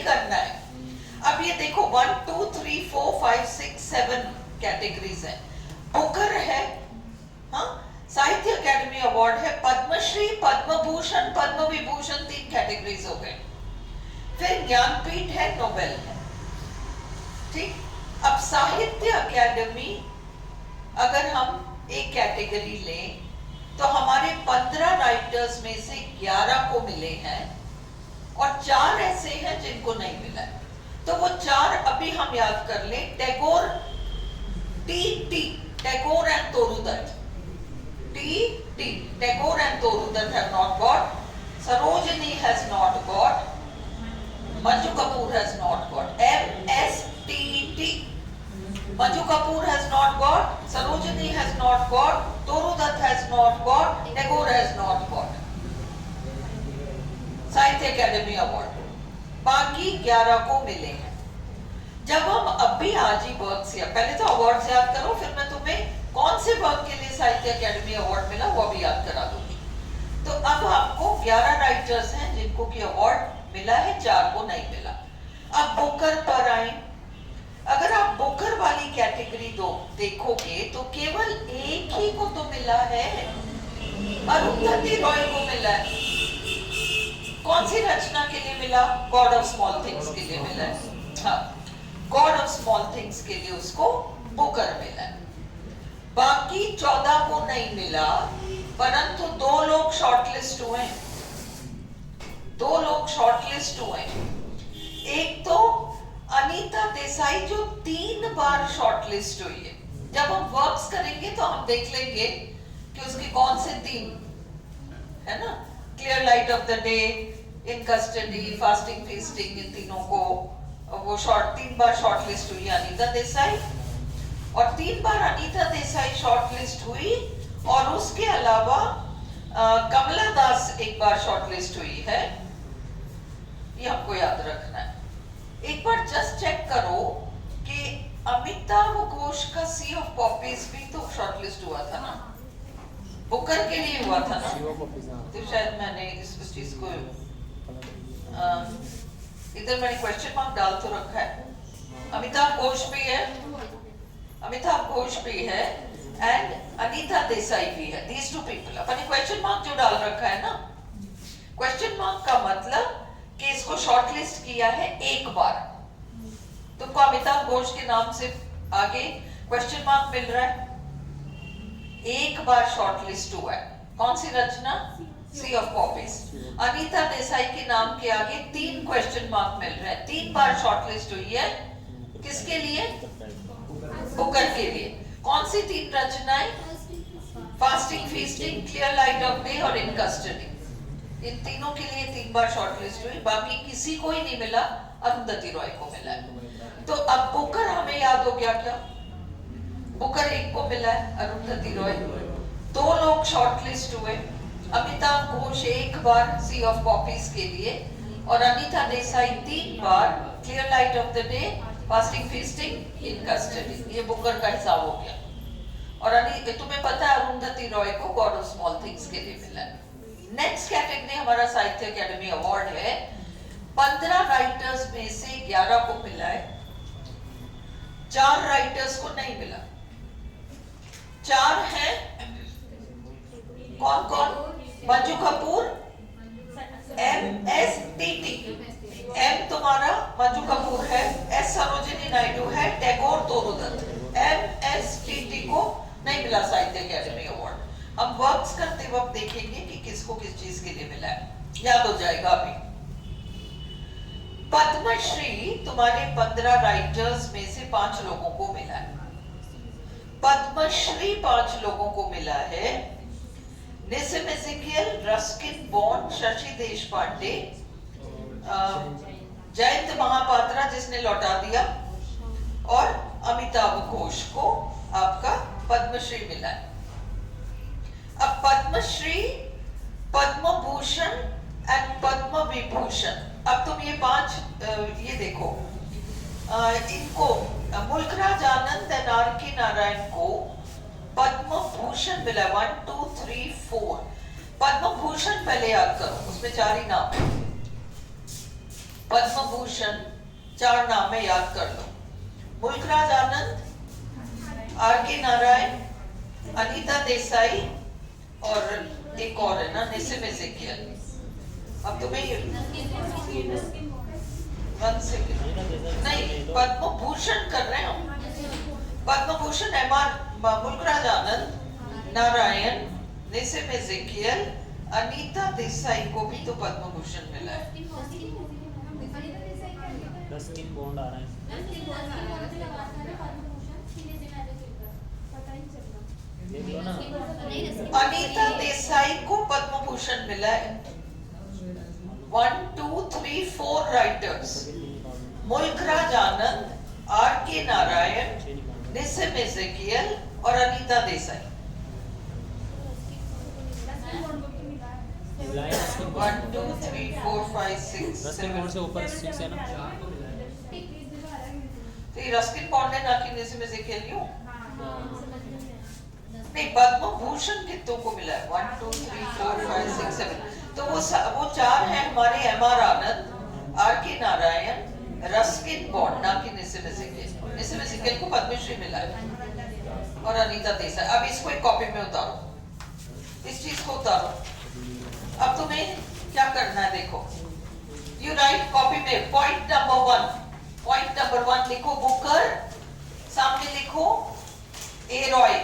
करना है। अब ये देखो 1 2 3 4 5 6 7 कैटेगरीज है। बुकर है, हाँ, साहित्य अकेडमी अवार्ड है, पद्मश्री, पद्म भूषण, पद्म विभूषण, 3 कैटेगरीज हो गए। फिर ज्ञानपीठ है, नोबेल है। ठीक, अब साहित्य अकेडमी अगर हम एक कैटेगरी लें तो हमारे 15 राइटर्स में से 11 को मिले हैं और 4 ऐसे हैं जिनको नहीं मिला है। तो वो 4 अभी हम याद कर लें। Tagore, Tagore and Toru Dutt, Tagore and Torudutt have not got. Sarojini has not got. Manju Kapoor has not got. MSTT. Manju Kapoor has not got. Sarojini has not got. Torudutt has not got. Tagore has not got. साहित्य Akademi award बाकी 11 को मिले हैं। जब हम अभी आज he works, या पहले तो अवार्ड्स याद करो, फिर मैं तुम्हें कौन से वर्क के लिए साहित्य अकेडमी अवार्ड मिला वो भी याद करा दूंगी। तो अब आपको 11 राइटर्स हैं जिनको की अवार्ड मिला है, 4 को नहीं मिला। अब बुकर पर आए। अगर आप बुकर वाली कैटेगरी देखोगे तो केवल एक ही को तो मिला है, अरुंधति रॉय को मिला है। कौन सी रचना के लिए मिला? गॉड ऑफ स्मॉल थिंग्स के लिए मिला है। हाँ, गॉड ऑफ स्मॉल थिंग्स के लिए उसको बुकर मिला है। बाकी 14 को नहीं मिला, परंतु 2 लोग शॉर्टलिस्ट हुए। 2 लोग शॉर्टलिस्ट हुए। एक तो अनीता देसाई जो 3 बार शॉर्टलिस्ट हुई है। जब हम वर्क्स करेंगे तो हम देख लेंगे कि उसकी कौन से 3 है ना, clear light of the day, in custody, fasting feasting, इन तीनों को वो 3 बार शॉर्टलिस्ट हुई अनीता देसाई। और 3 बार अनीता देसाई शॉर्टलिस्ट हुई और उसके अलावा कमला दास एक बार शॉर्टलिस्ट हुई है। ये हमको याद रखना है। एक बार जस्ट चेक करो कि अमिताभ घोष का सी ऑफ पॉपीज भी तो शॉर्टलिस्ट हुआ था ना, बुकर के लिए हुआ था ना। तो शायद मैंने इस चीज को इधर मैंने क्वेश्चन मार्क डाल तो रखा है। अमिताभ घोष भी है, अमिताभ घोष भी है एंड अनीता देसाई भी है। These 2 people। अपने क्वेश्चन मार्क जो डाल रखा है ना, क्वेश्चन मार्क का मतलब कि इसको शॉर्टलिस्ट किया है एक बार। तुमको अमिताभ घोष के नाम से आगे क्वेश्चन मार्क मिल रहा है, एक बार शॉर्टलिस्ट हुआ है। कौन सी रचना? सी ऑफ पॉपीज। अनीता देसाई के नाम के आगे 3 क्वेश्चन मार्क मिल रहे हैं। 3 बार शॉर्टलिस्ट हुई है, किसके लिए? बुकर के लिए। कौन सी 3 रचनाएं? Fasting feasting, clear light of day और इन कस्टडी। इन तीनों के लिए 3 बार शॉर्टलिस्ट हुई। बाकी किसी को ही नहीं मिला, अरुंधति रॉय को मिला है। तो अब बुकर हमें याद हो गया क्या? बुकर एक को मिला है, अरुंधति रॉय। 2 लोग शॉर्टलिस्ट हुए, अमिताभ घोष एक बार सी ऑफ पॉपीज के लिए और अनीता देसाई 3 बार clear light of the day, fasting feasting, in custody. ये बुकर का हिसाब हो गया। और तुम्हें पता है अरुंधति रॉय को गॉड ऑफ स्मॉल थिंग्स के लिए मिला है। नेक्स्ट कैटेगरी हमारा साहित्य अकेडमी अवार्ड है। 15 राइटर्स में से 11 को मिला है, 4 राइटर्स को नहीं मिला। 4 हैं, कौन कौन? मंजू कपूर, MSTT। M तुम्हारा मंजू कपूर है, S सरोजिनी नायडू है, टैगोर, तोरूदत्त। MSTT को नहीं मिला साहित्य अकेडमी अवार्ड। हम वर्क्स करते वक्त देखेंगे कि किसको किस चीज के लिए मिला है, याद हो जाएगा अभी। पद्मश्री तुम्हारे 15 राइटर्स में से 5 लोगों को मिला है। पद्मश्री 5 लोगों को मिला है। निसिम एज़ेकियल, रस्किन बॉन्ड, शशि देशपांडे, जयंत महापात्रा जिसने लौटा दिया, और अमिताभ घोष को आपका पद्मश्री मिला है। अब पद्मश्री, पद्म भूषण एंड पद्म विभूषण। अब तुम ये 5 ये देखो, इनको मुल्कराज आनंद एंड R.K. नारायण को पद्म भूषण मिला। 1 2 3 4। पद्म भूषण पहले याद करो, उसमें 4 ही नाम है। पद्म भूषण 4 नाम है, याद कर लो। मुल्कराज आनंद, R.K. नारायण, अनीता देसाई और एक और है ना, निसिम एज़ेकियल। अब तुम्हें 1 सेकंड, नहीं पद्म भूषण कर रहे हो। पद्म भूषण मुल्कराज आनंद, नारायण, निसिम एज़ेकियल, अनीता देसाई को भी तो पद्म भूषण मिला है। रस्किन बॉन्ड आ रहा है। देख लो ना। अनीता देसाई को पद्म भूषण मिला है। 1 2 3 4 राइटर्स, मुल्कराज आनंद, R.K. नारायण, निसिम एज़ेकियल और अनीता देसाई। 1 2 3 4 5 6 रस्किन बॉन्ड से ऊपर 6 है ना। तो ये रस्किन बॉन्ड है ना कि निसिम एज़ेकियल नहीं हो? नहीं, पद्म भूषण कितनों को मिला है? 1 2 3 4 5 6 7। तो वो 4 हैं हमारे M.R. आनंद, R.K. नारायण, रस्किन बॉन्ड, ना कि निसिम एज़ेकियल। निसिम एज़ेकियल को पद्मश्री मिला है और अनीता देसाई। अब इसको एक कॉपी में उतारो, इस चीज को उतारो। अब तुम्हें क्या करना है, देखो, यू राइट कॉपी में पॉइंट नंबर 1 लिखो बुकर, सामने लिखो ए रॉय,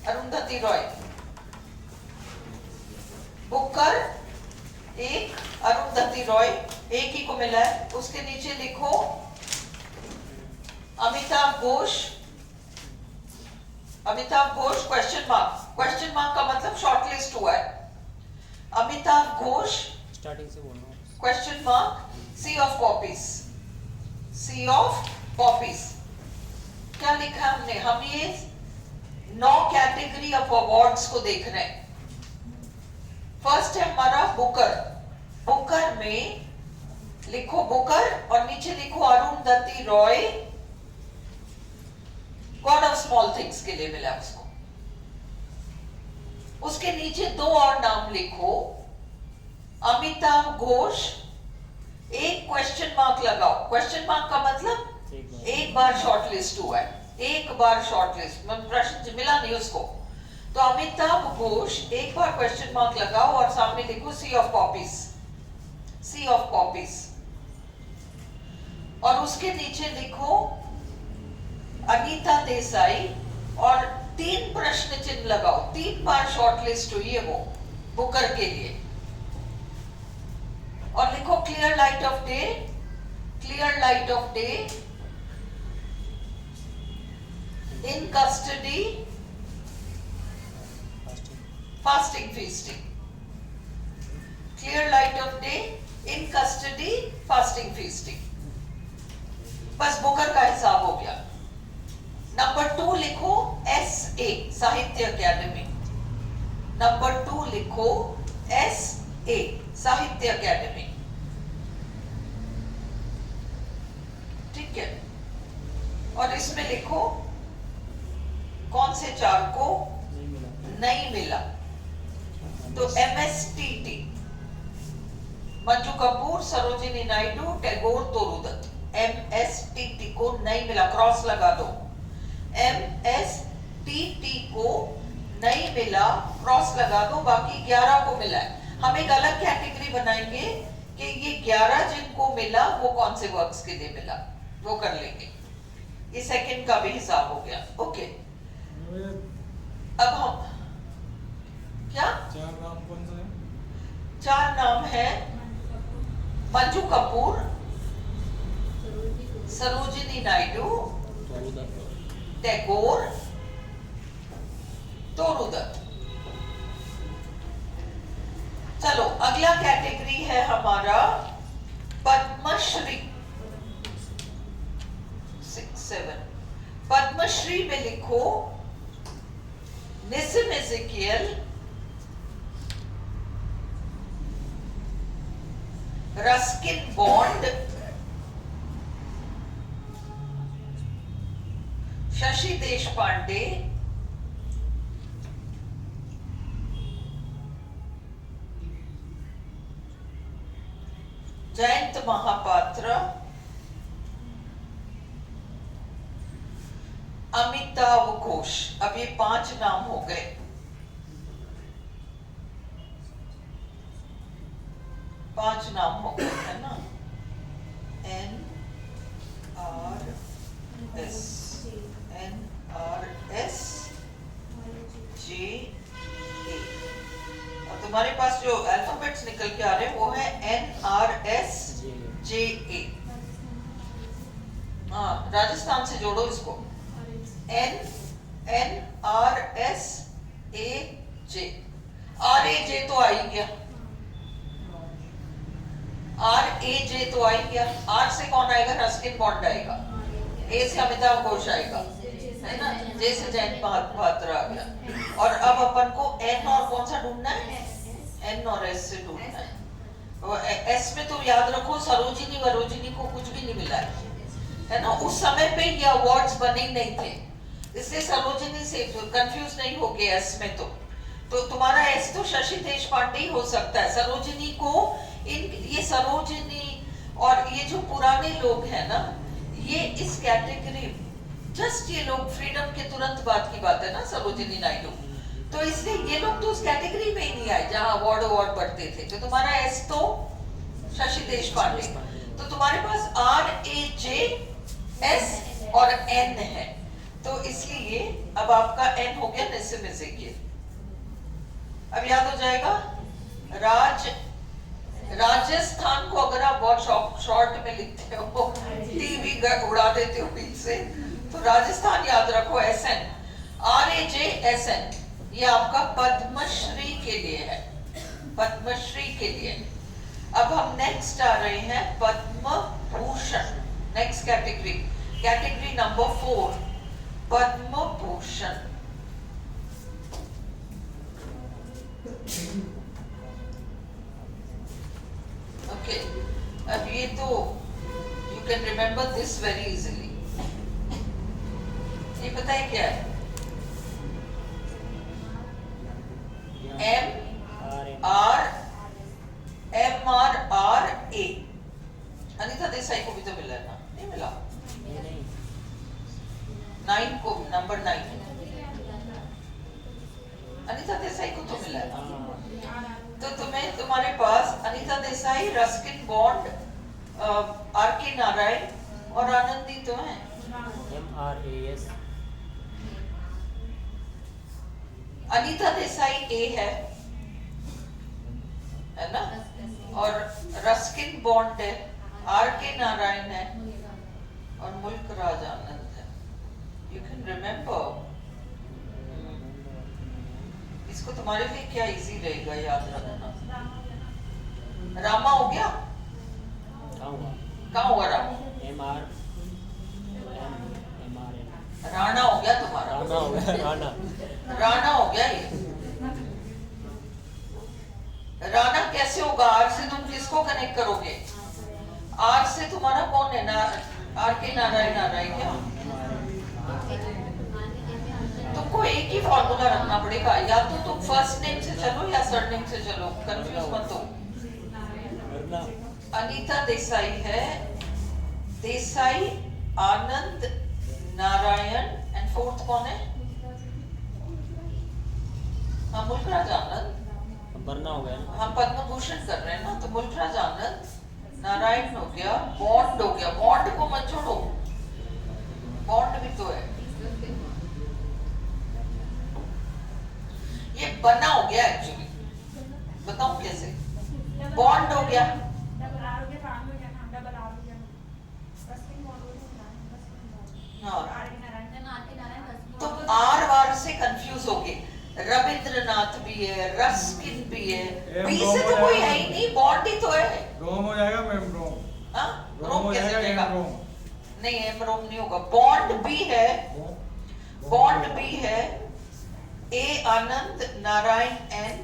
अरुंधति रॉय। बुकर एक, अरुंधति रॉय एक ही को मिला है। उसके नीचे लिखो अमिताभ घोष, क्वेश्चन मार्क का मतलब शॉर्टलिस्ट हुआ है। अमिताभ घोष स्टार्टिंग से बोलना। Question mark, sea of poppies. क्या लिखा हमने? हम ये 9 कैटेगरी ऑफ अवार्ड्स को देख रहे हैं। फर्स्ट है हमारा बुकर में लिखो बुकर और नीचे लिखो Arundhati Roy, God of small things के लिए मिला उसको। उसके नीचे 2 और नाम लिखो, अमिताभ घोष, एक क्वेश्चन मार्क लगाओ। क्वेश्चन मार्क का मतलब एक बार शॉर्टलिस्ट हुआ है, एक बार शॉर्टलिस्ट, प्रश्न मिला नहीं उसको। तो अमिताभ घोष एक बार क्वेश्चन मार्क लगाओ और सामने लिखो सी ऑफ पॉपीज। और उसके नीचे लिखो अनीता देसाई और 3 प्रश्न चिन्ह लगाओ। 3 बार शॉर्टलिस्ट हुई है वो बुकर के लिए। और लिखो clear light of day, in custody, fasting feasting. Clear light of day, in custody, fasting feasting. बस बुकर का हिसाब हो गया। नंबर 2 लिखो SA, साहित्य अकेडमी। नंबर 2 लिखो SA, साहित्य अकेडमी। ठीक है, और इसमें लिखो कौन से 4 को नहीं मिला। तो MSTT, मंजू कपूर, सरोजिनी नायडू, टैगोर, तोरूदत्त। MSTT को नहीं मिला, क्रॉस लगा दो। MSTT को नहीं मिला, क्रॉस लगा दो। बाकी 11 को मिला है। हम एक अलग कैटेगरी बनाएंगे कि ये 11 जिनको मिला वो कौन से वर्क्स के लिए मिला, वो कर लेंगे। ये सेकंड का भी हिसाब हो गया। ओके, अब हम क्या 4 नाम कौन से हैं? 4 नाम है मंजू कपूर, सरोजिनी नायडू, टैगोर, तोरूदत्त। चलो अगला कैटेगरी है हमारा पद्मश्री। 6 7। पद्मश्री में लिखो निसिम एज़ेकियल, रस्किन बॉन्ड, शशि देशपांडे, जयंत महापात्र, अमिताभ घोष। अब ये 5 नाम हो गए। पांच नाम हो गए है ना। NRS JA। और तुम्हारे पास जो अल्फाबेट्स निकल के आ रहे हैं वो है NRS JA। हाँ, राजस्थान से जोड़ो इसको। NRS AJ। RAJ तो आ ही गया, RAJ तो आ ही गया। R से कौन आएगा? रस्किन बॉन्ड आएगा। A से अमिताभ घोष आएगा, है ना। J से जयंत महापात्र आ गया। और अब अपन को N और कौन सा ढूंढना है? N और S से ढूंढना है। और S में तो याद रखो सरोजिनी वरोजिनी को कुछ भी नहीं मिला है ना। उस समय पे ये अवार्ड्स बने ही नहीं थे, इसलिए सरोजिनी से कंफ्यूज नहीं हो गए। S में तो तुम्हारा S तो शशि देशपांडे ही हो सकता है। सरोजिनी को ये सरोजिनी और ये जो पुराने लोग हैं ना, ये इस कैटेगरी, जस्ट ये लोग फ्रीडम के तुरंत बाद की बात है ना, सरोजिनी नायडू। तो इसलिए ये लोग तो उस कैटेगरी में ही नहीं आए जहां अवार्ड बढ़ते थे। तो तुम्हारा एस तो शशि देशपांडे। तो तुम्हारे पास RAJ S और N है, तो इसलिए अब आपका N हो गया निस्सिमिजिक। अब याद हो जाएगा। राजस्थान को अगर आप बहुत शॉर्ट में लिखते हो, टीवी उड़ा देते हो बीच से, तो राजस्थान याद रखो SN। RAJ SN ये आपका पद्मश्री के लिए है, पद्मश्री के लिए। अब हम नेक्स्ट आ रहे हैं Padma Bhushan. Next category number 4, Padma Bhushan. Okay, अब ये तो you can remember this very easily. ये पता है क्या है? MRRA। अनीता देसाई को भी तो मिला है ना? नहीं मिला। 9 को, नंबर 9 अनीता देसाई को तो मिला है ना। तो तुम्हारे पास Anita Desai, Ruskin Bond, RK Narayan और आनंदी तो है। MRAS। अनीता देसाई A है ना, और रस्किन बॉन्ड है, RK नारायण है और मुल्क राज आनंद है। You can remember. इसको तुम्हारे लिए क्या इजी रहेगा याद रखना। रामा हो गया? कहाँ हुआ रामा? राणा हो गया तुम्हारा। राणा हो गया ये। राणा कैसे होगा? R से तुम किसको कनेक्ट करोगे? R से तुम्हारा कौन है ना? RK नारायण आ रहा है क्या? तुमको एक ही फॉर्मूला रखना पड़ेगा, या तो तुम फर्स्ट नेम से चलो या सरनेम से चलो, कंफ्यूज मत हो। अनीता देसाई है, देसाई, आनंद, नारायण एंड फोर्थ कौन है? हाँ, मुल्कराज आनंद। वरना हो गया ना। हम पद्म भूषण कर रहे हैं ना, तो मुल्कराज आनंद, नारायण हो गया, बॉन्ड हो गया। बॉन्ड को मत छोड़ो, बॉन्ड भी तो है। ये बना हो गया एक्चुअली, बताऊं कैसे? बॉन्ड हो गया, तुम आर वार से कंफ्यूज हो गए। रविंद्रनाथ भी है, रस्किन भी है, बी से तो कोई है ही नहीं, बॉन्ड ही तो है। रोम हो जाएगा मैम, रोम। हाँ, रोम हो कैसे जाएगा? जाएगा? नहीं, एम रोम नहीं होगा। बॉन्ड भी है, बॉन्ड भी है, ए आनंद, नारायण एन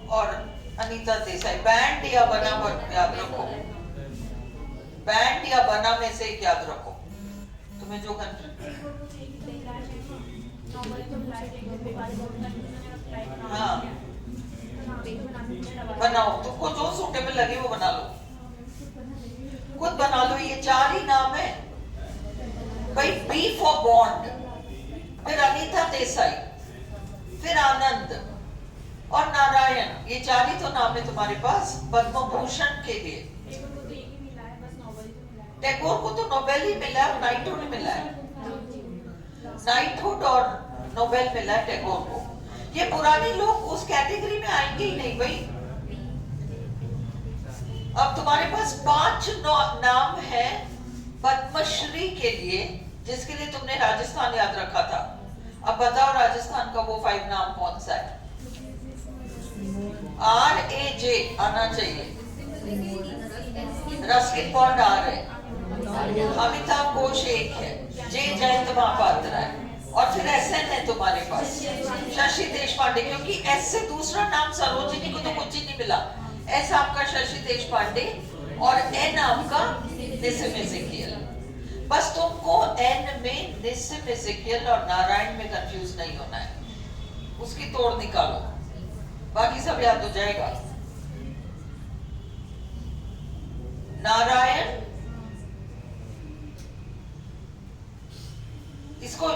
और अनीता देसाई। बैंड या बना याद रखो, बैंड या बना में से एक याद रखो, तुम्हें जो हाँ बनाओ, तुमको जो सूटेबल लगे वो बना लो। फॉर बॉन्ड, फिर अनीता देसाई, फिर आनंद और नारायण, ये 4 ही तो नाम है तुम्हारे पास पद्म भूषण के लिए। टैगोर को तो नोबेल ही मिला है, नाइटहुड मिला है, नाइटहुड और नोबेल मिला है टैगोर को। ये पुराने लोग उस कैटेगरी में आएंगे ही नहीं भाई। अब तुम्हारे पास 5 नाम है पद्मश्री के लिए, जिसके लिए तुमने राजस्थान याद रखा था। अब बताओ राजस्थान का वो 5 नाम कौन सा है? RAJ आना चाहिए, रस्किन बॉन्ड आ रहे, अमिताभ घोष एक है, जे जयंत महापात्र है, और फिर SN है तुम्हारे पास, शशि देशपांडे, क्योंकि S से दूसरा नाम सरोजिनी को तो कुछ ही नहीं मिला। S आपका शशि देशपांडे और N आपका निसिम एज़ेकियल। बस तुमको N में निसिम एज़ेकियल और नारायण में कंफ्यूज नहीं होना है, उसकी तोड़ निकालो, बाकी सब याद हो जाएगा। नारायण, इसको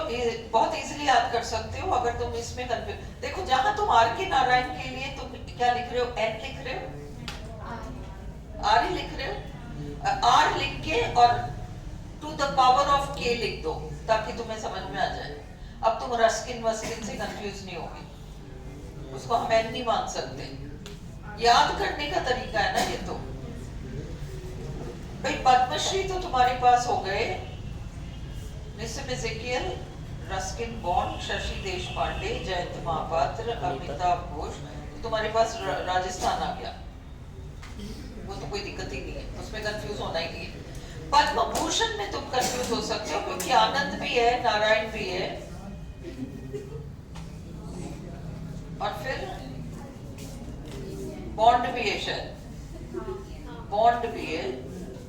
बहुत इजीली याद कर सकते हो अगर तुम इसमें कंफ्यूज। देखो जहां तुम आर के नारायण के लिए तुम क्या लिख रहे हो? N लिख रहे हो, R ही लिख रहे हो, R लिख के और to the power of K लिख दो ताकि तुम्हें समझ में आ जाए। अब तुम रस्किन वस्किन से कंफ्यूज नहीं होगे, उसको हम N नहीं मान सकते। याद करने का तरीका है ना ये। तो भाई पद्मश्री तो तुम्हारे पास हो गए, निसिम एज़ेकियल, रस्किन बॉन्ड, शशि देशपांडे, जयंत महापात्र, अमिताभ घोष, तुम्हारे पास राजस्थान आ गया, वो तो कोई दिक्कत ही नहीं है, उसमें कंफ्यूज होना ही नहीं है। पद्म भूषण में तुम कंफ्यूज हो सकते हो क्योंकि आनंद भी है, नारायण भी है, और फिर बॉन्ड भी है, शायद बॉन्ड भी है,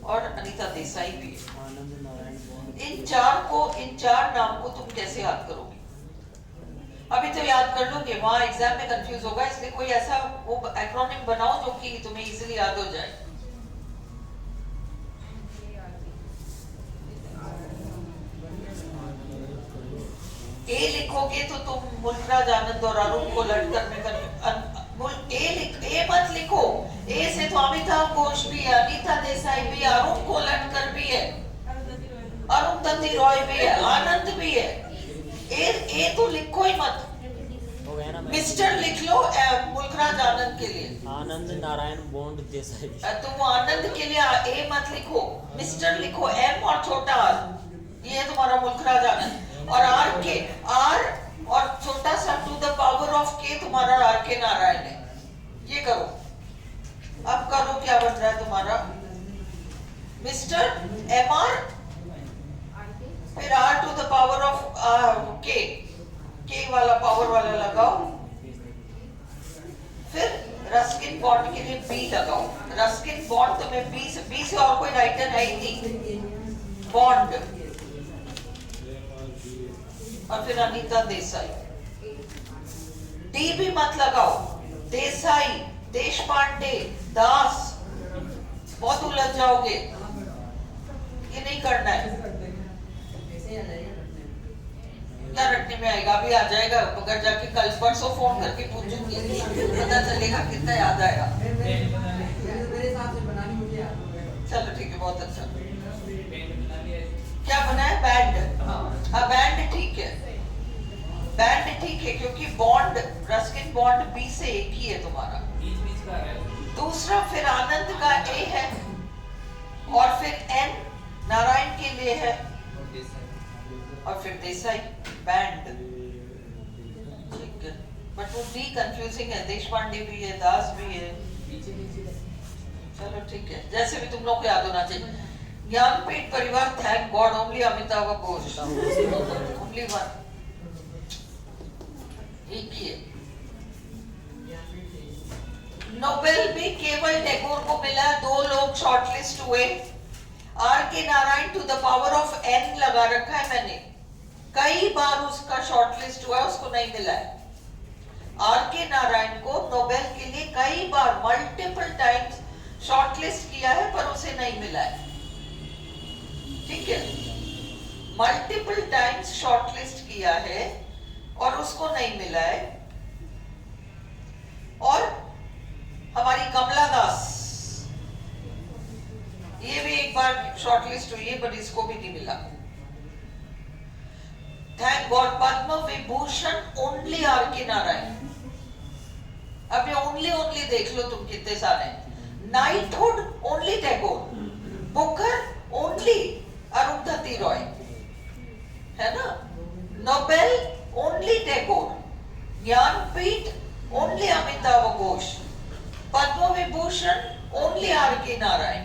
और अनीता देसाई भी है। आनंद नारायण बॉन्ड। इन चार नाम को तुम कैसे याद करोगे? अभी तो याद कर लोगे, वहां एग्जाम में कंफ्यूज होगा, इसलिए कोई ऐसा वो एक्रोनिम बनाओ जो कि तुम्हें इजीली याद हो जाए। ए लिखोगे तो तुम मुल्कराज, आनंद और अरुण को लड़कर में ए मत लिखो, ए से तो अमिताभ घोष भी है, अनीता देसाई भी है, अरुण को लड़कर भी है, अरुंधति रॉय भी है, आनंद भी है। ए तो लिखो ही मत, हो गया ना। मिस्टर लिख लो मुल्कराज आनंद के लिए, आनंद नारायण बॉन्ड देसाई। तुम आनंद के लिए ए मत लिखो, मिस्टर लिखो, M और छोटा R, ये है तुम्हारा मुल्कराज आनंद। और R और छोटा सा to the power of K तुम्हारा R के नारायण है। ये करो, अब करो क्या बन रहा है तुम्हारा? मिस्टर MR, फिर R to the power of K वाला पावर वाला लगाओ, फिर रस्किन बॉन्ड के लिए B लगाओ। रस्किन बॉन्ड तुम्हें B से और कोई राइटर है ही नहीं, बॉन्ड, और फिर अनीता देसाई। D भी मत लगाओ, देसाई, देशपांडे, दास, बहुत उलझ जाओगे, ये नहीं करना है। क्या रटने में आएगा? अभी आ जाएगा, मगर जाके कल परसों फोन करके पूछूंगी, पता चलेगा कितना याद आएगा। चलो ठीक है, बहुत अच्छा। क्या बना है? बैंड। हाँ बैंड ठीक है, बैंड ठीक है, क्योंकि बॉन्ड, रस्किन बॉन्ड B से एक ही है तुम्हारा। दूसरा फिर आनंद का A है, और फिर N नारायण के लिए है, और फिर देसाई, बैंड ठीक है। बट वो D कंफ्यूजिंग है, देशपांडे भी है, दास भी है। चलो ठीक है, जैसे भी तुम लोग को याद होना चाहिए। ज्ञानपीठ परिवार, thank God, only Amitabh Ghosh, only one, एक ही है। नोबेल भी केवल टैगोर को मिला, 2 लोग शॉर्टलिस्ट हुए। R के Narayan to the power of N लगा रखा है मैंने, कई बार उसका शॉर्टलिस्ट हुआ, उसको नहीं मिला है। R के नारायण को नोबेल के लिए कई बार, मल्टीपल टाइम्स शॉर्टलिस्ट किया है, पर उसे नहीं मिला है। ठीक है, मल्टीपल टाइम्स शॉर्टलिस्ट किया है और उसको नहीं मिला है। और हमारी कमला दास, ये भी एक बार शॉर्टलिस्ट हुई है पर इसको भी नहीं मिला। Thank God Padma Vibhushan only R K Narayan. अब ये ओनली देख लो तुम कितने सारे। Knighthood only Tagore, Booker only Arundhati Roy, है ना। Nobel only Tagore, Jnanpith only Amitabh Ghosh, Padma Vibhushan only R K Narayan,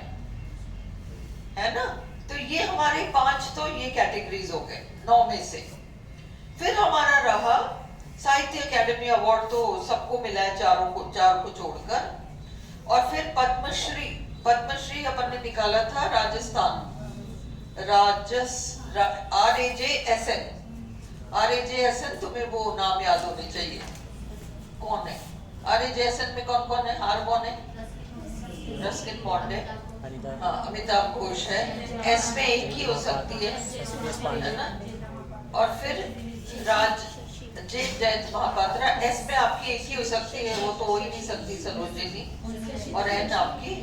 है ना। तो ये हमारे 5 तो ये कैटेगरीज हो गए 9 में से। फिर हमारा रहा साहित्य अकेडमी अवार्ड, तो सबको मिला है, चार को छोड़कर। और फिर पद्मश्री अपन ने निकाला था राजस्थान, RAJSN, तुम्हें वो नाम याद होने चाहिए। कौन है RAJSN में? कौन है? हार कौन है? रस्किन बॉन्ड है, हाँ, अमिताभ घोष है। एस में एक ही हो सकती है ना। और फिर जयंत महापात्रा। एस में आपकी एक ही हो सकती है, वो तो हो ही नहीं सकती सरोजिनी। और एन आपकी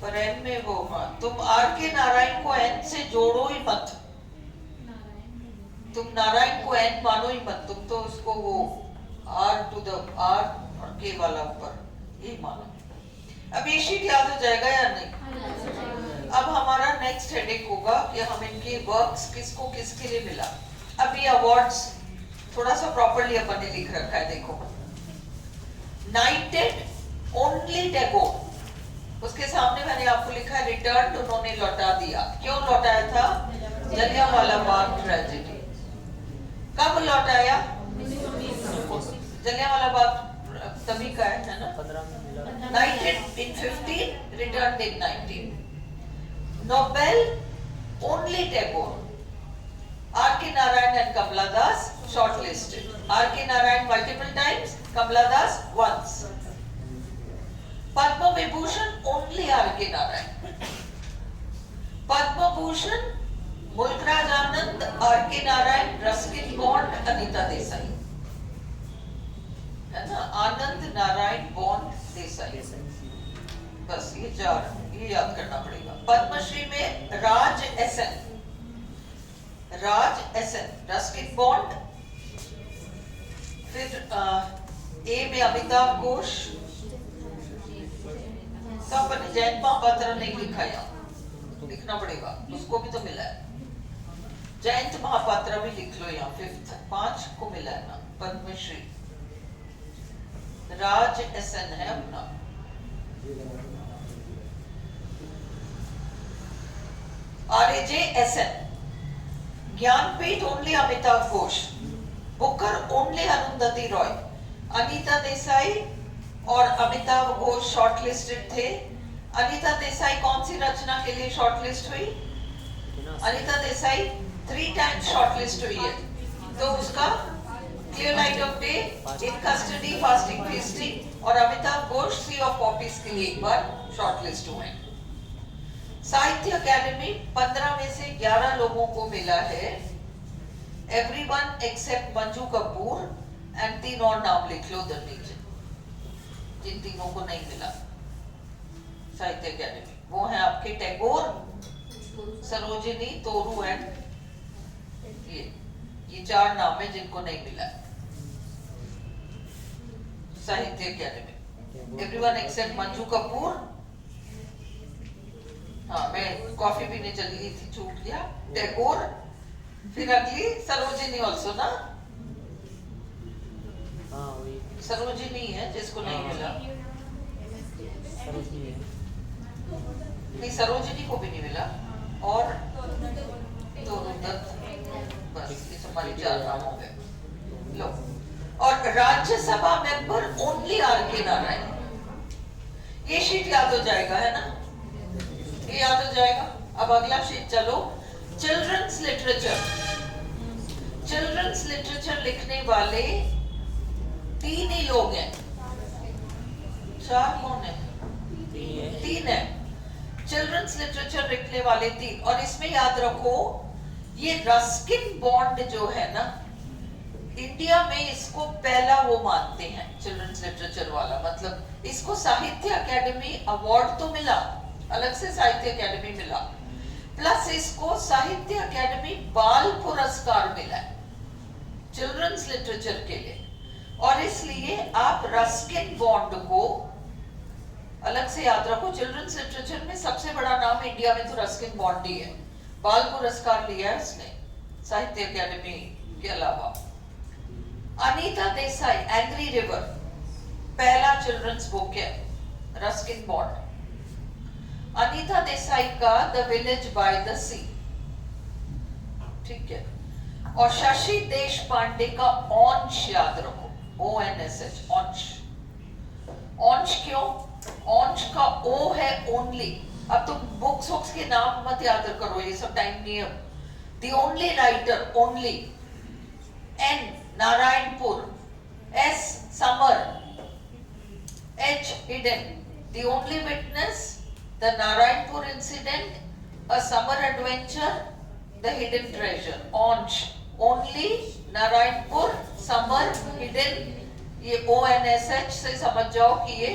पर एन में वो, हाँ, तुम आर के नारायण को एन से जोड़ो ही मत। तुम नारायण को एन मानो ही मत, तुम तो उसको वो आर टू द आर और के वाला ऊपर ये मानो। अब ये शीट याद हो जाएगा या नहीं? अब हमारा नेक्स्ट हेडिंग होगा कि हम इनके वर्क्स किसको किसके लिए मिला। अब ये अवार्ड्स थोड़ा सा प्रॉपर्ली अपन ने लिख रखा है, देखो। नाइटेड ओनली टैगोर, उसके सामने मैंने आपको लिखा है रिटर्न, उन्होंने लौटा दिया। क्यों लौटाया था? जलियांवाला बाग ट्रेजेडी। कब लौटाया? जलियांवाला बाग तभी का है ना। 15 में मिला। Knighted in 15, returned in 19. Nobel only Tagore. R.K. Narayan and Kamala Das shortlisted. R.K. Narayan multiple times, Kamala Das once. Padma Vibhushan only R.K. Narayan. Padma Bhushan, Mulkraj Anand, R.K. Narayan, Ruskin Bond, Anita Desai. है ना, आनंद Narayan bond Desai. बस ये 4, ये याद करना पड़ेगा। पद्मश्री में राज SN, Ruskin bond. फिर ए में अमिताभ घोष। तो अपन जयंत महापात्रा नहीं लिखा, यहाँ लिखना पड़ेगा, उसको भी तो मिला है। जयंत महापात्रा भी लिख लो यहाँ, 5 को मिला है ना। पद्मश्री राज एसएन है अपना। RAJSN, Jnanpith only Amitabh Ghosh, Booker only Arundhati Roy, Anita Desai और अमिताभ घोष शॉर्टलिस्टेड थे। अनीता देसाई कौन सी रचना के लिए शॉर्टलिस्ट हुई? अनीता देसाई 3 टाइम्स शॉर्टलिस्ट हुई है, तो उसका clear light of day, in custody, fasting feasting. और अमिताभ घोष सी ऑफ पॉपीज के लिए एक बार शॉर्टलिस्ट हुए। साहित्य अकेडमी 15 में से 11 लोगों को मिला है, everyone except Manju Kapur. And 3 और नाम लिख लो उधर नीचे, जिन तीनों को नहीं मिला साहित्य अकेडमी। वो है आपके टैगोर, सरोजिनी, तोरू एंड ये 4 नाम है जिनको नहीं मिला साहित्य अकेडमी। Everyone except Manju Kapur. हाँ, मैं कॉफी पीने चली गई थी, छूट गया। टैगोर, फिर अगली सरोजिनी ऑल्सो ना। हाँ वही सरोजिनी है जिसको नहीं मिला। सरोजिनी है। नहीं, सरोजिनी को भी नहीं मिला। और तोरू दत्त। बस ये हमारे 4 नाम हो गए। लो, और Rajya Sabha member only R.K. Narayan. ये शीट याद हो जाएगा, है ना, ये याद हो जाएगा। अब अगला शीट चलो, चिल्ड्रंस लिटरेचर लिखने वाले 3 ही लोग हैं। 4 कौन है? 3 है। चिल्ड्रंस लिटरेचर लिखने वाले 3, और इसमें याद रखो ये रस्किन बॉन्ड जो है ना, इंडिया में इसको पहला वो मानते हैं चिल्ड्रंस लिटरेचर वाला, मतलब इसको साहित्य अकेडमी अवार्ड तो मिला, अलग से साहित्य अकेडमी मिला, प्लस इसको साहित्य अकेडमी बाल पुरस्कार मिला है चिल्ड्रंस लिटरेचर के लिए। और इसलिए आप रस्किन बॉन्ड को अलग से याद रखो। चिल्ड्रंस लिटरेचर में सबसे बड़ा नाम इंडिया में तो रस्किन बॉन्ड ही है, बाल पुरस्कार लिया है उसने साहित्य अकेडमी के अलावा। अनीता देसाई एंग्री रिवर पहला चिल्ड्रंस बुक है रस्किन बॉन्ड। अनीता देसाई का द विलेज बाय द सी, ठीक है। और शशि देश पांडे का ऑंश याद रखो, ONSH, ऑंश। ऑंश क्यों? ऑंश का ओ है ओनली। अब तुम बुक्स के नाम मत याद करो, ये सब टाइम नहीं है। The only writer, only. N Narayanpur, S summer, H hidden, the only witness, the Narayanpur incident, a summer adventure, the hidden treasure. ऑंश, ओनली, नारायणपुर, समर, हिडन, ये ONSH से समझ जाओ कि ये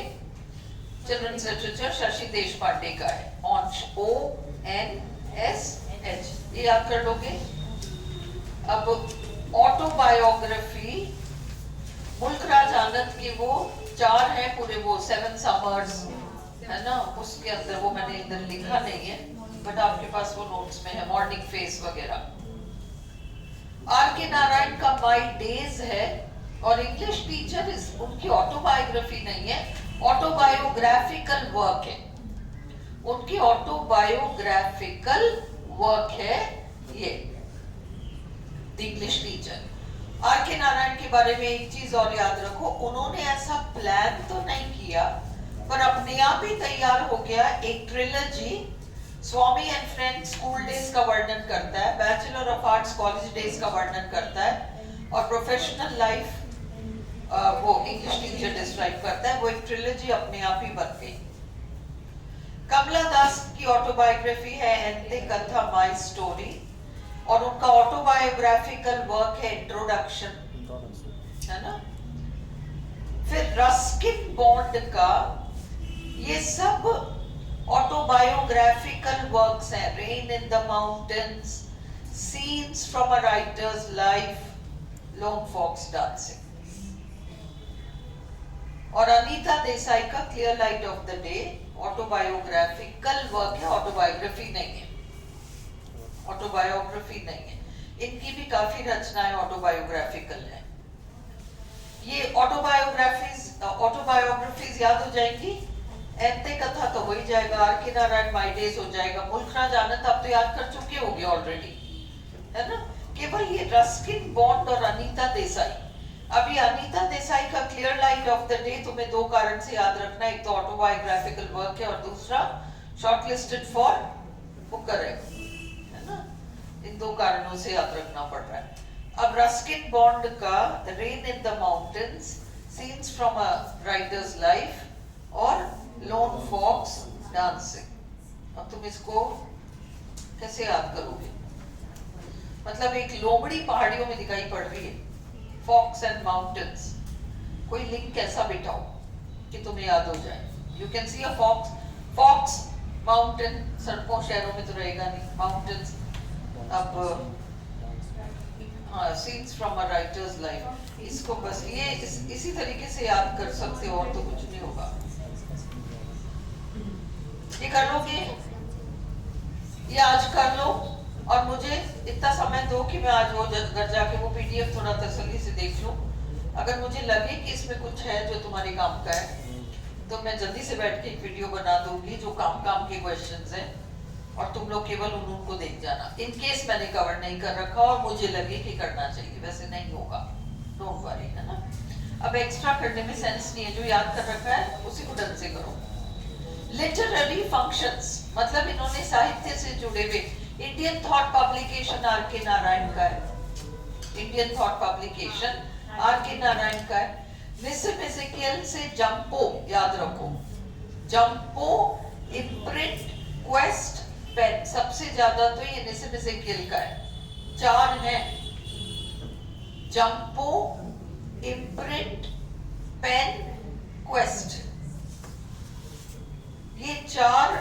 चिल्ड्रंस लिटरेचर शशि देश पांडे का है। ऑंश, ONSH, ये याद कर लोगे। अब ऑटोबायोग्राफी, मुल्कराज आनंद की वो 4 है पूरे, वो 7 समर्स है ना, उसके अंदर वो मैंने इधर लिखा नहीं है, बट आपके पास वो नोट्स में है, मॉर्निंग फेस वगैरह। R.K. नारायण का माई डेज है, और इंग्लिश टीचर उनकी ऑटोबायोग्राफी नहीं है, ऑटोबायोग्राफिकल वर्क है, उनकी ऑटोबायोग्राफिकल वर्क है ये the English teacher. R.K. Narayan के बारे में एक चीज और याद रखो, उन्होंने ऐसा प्लान तो नहीं किया, पर अपने आप ही तैयार हो गया एक trilogy. Swami and friends school days का वर्णन करता है, bachelor of arts college days का वर्णन करता है, और प्रोफेशनल लाइफ वो इंग्लिश टीचर डिस्क्राइब करता है। वो एक ट्रिलॉजी अपने आप ही बन गई। कमला दास की ऑटोबायोग्राफी है एंते कथा माय स्टोरी, और उनका ऑटोबायोग्राफिकल वर्क है इंट्रोडक्शन, है ना। फिर रस्किन बॉन्ड का ये सब ऑटोबायोग्राफिकल वर्क्स हैं, rain in the mountains, scenes from a writer's life, lone fox dancing. और अनीता देसाई का clear light of the day autobiographical work है, ऑटोबायोग्राफी नहीं है, ऑटोबायोग्राफी नहीं है। इनकी भी काफी रचनाएं ऑटोबायोग्राफिकल हैं। ये ऑटोबायोग्राफीज याद हो जाएंगी। एंते कथा तो हो ही जाएगा, R.K. नारायण माई डेज हो जाएगा, मुल्कराज आनंद आप तो याद कर चुके होंगे ऑलरेडी, है ना। केवल ये रस्किन बॉन्ड और अनीता देसाई। अभी अनीता देसाई का clear light of the day तुम्हें 2 कारण से याद रखना, एक तो ऑटोबायोग्राफिकल वर्क है, और दूसरा शॉर्टलिस्टेड फॉर बुकर है ना। इन 2 कारणों से याद रखना पड़ रहा है। अब रस्किन बॉन्ड का rain in the mountains, scenes from a writer's life, और लोन फॉक्स डांसिंग। अब तुम इसको कैसे याद करोगे? मतलब एक लोमड़ी पहाड़ियों में दिखाई पड़ रही है, फॉक्स एंड माउंटेन्स, कोई लिंक कैसा बिठाओ कि तुम्हें याद हो जाए। You can see a fox mountain, सड़कों शहरों में तो रहेगा नहीं, माउंटेन्स। अब हाँ, scenes from a writer's life, इसको बस ये इसी तरीके से याद कर सकते हो, और तो कुछ नहीं होगा। ये कर लोगे, ये आज कर लो, और मुझे इतना समय दो कि मैं आज वो घर जाके वो PDF थोड़ा तसल्ली से देख लूं। अगर मुझे लगे कि इसमें कुछ है जो तुम्हारे काम का है, तो मैं जल्दी से बैठ के एक वीडियो बना दूंगी जो काम के क्वेश्चंस हैं, और तुम लोग केवल उनको देख जाना। इन केस मैंने कवर नहीं कर रखा और मुझे लगे कि करना चाहिए, वैसे नहीं होगा, डोंट वरी, है ना। अब एक्स्ट्रा करने में सेंस नहीं है, जो याद कर रखा है उसी को ढंग से करो। लिटरेरी फंक्शंस, मतलब इन्होंने साहित्य से जुड़े हुए, Indian thought publication R.K. Narayan का है, Indian thought publication R.K. Narayan का है। निसिम इज़ेकियल से जंपो याद रखो, जंपो इम्प्रिंट सबसे ज्यादा तो ये निसिम एजेकियल का है, 4 हैं, जंपो, इम्प्रिंट, पेन, क्वेस्ट। ये 4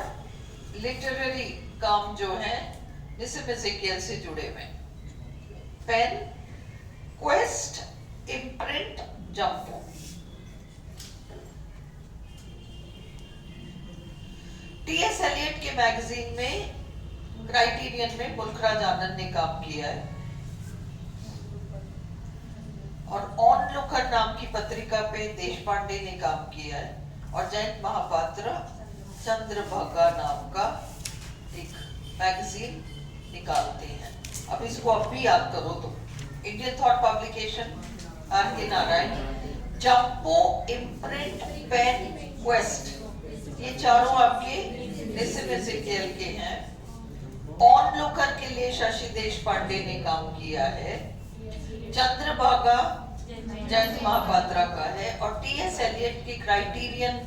लिटरेरी काम जो है निसिम एजेकियल से जुड़े हुए, पेन, क्वेस्ट, इम्प्रिंट, जंपो। टीएस एलियट के मैगजीन में क्राइटेरियन में मुल्कराज आनंद ने काम किया है, और ऑनलुकर नाम की पत्रिका पे देशपांडे ने काम किया है, और जयंत महापात्रा चंद्रभागा नाम का एक मैगजीन निकालते हैं। अब इसको अब भी याद करो तो, Indian thought publication, R K. Narayan, जंपो, इम्प्रिंट, पेन, क्वेस्ट, ये चारों आपके निसिम एजेकियल के हैं। ऑनलुकर के लिए शशि देशपांडे ने काम किया है, चंद्रभागा जयंत महापात्रा का है, और टीएस एलियट की क्राइटेरियन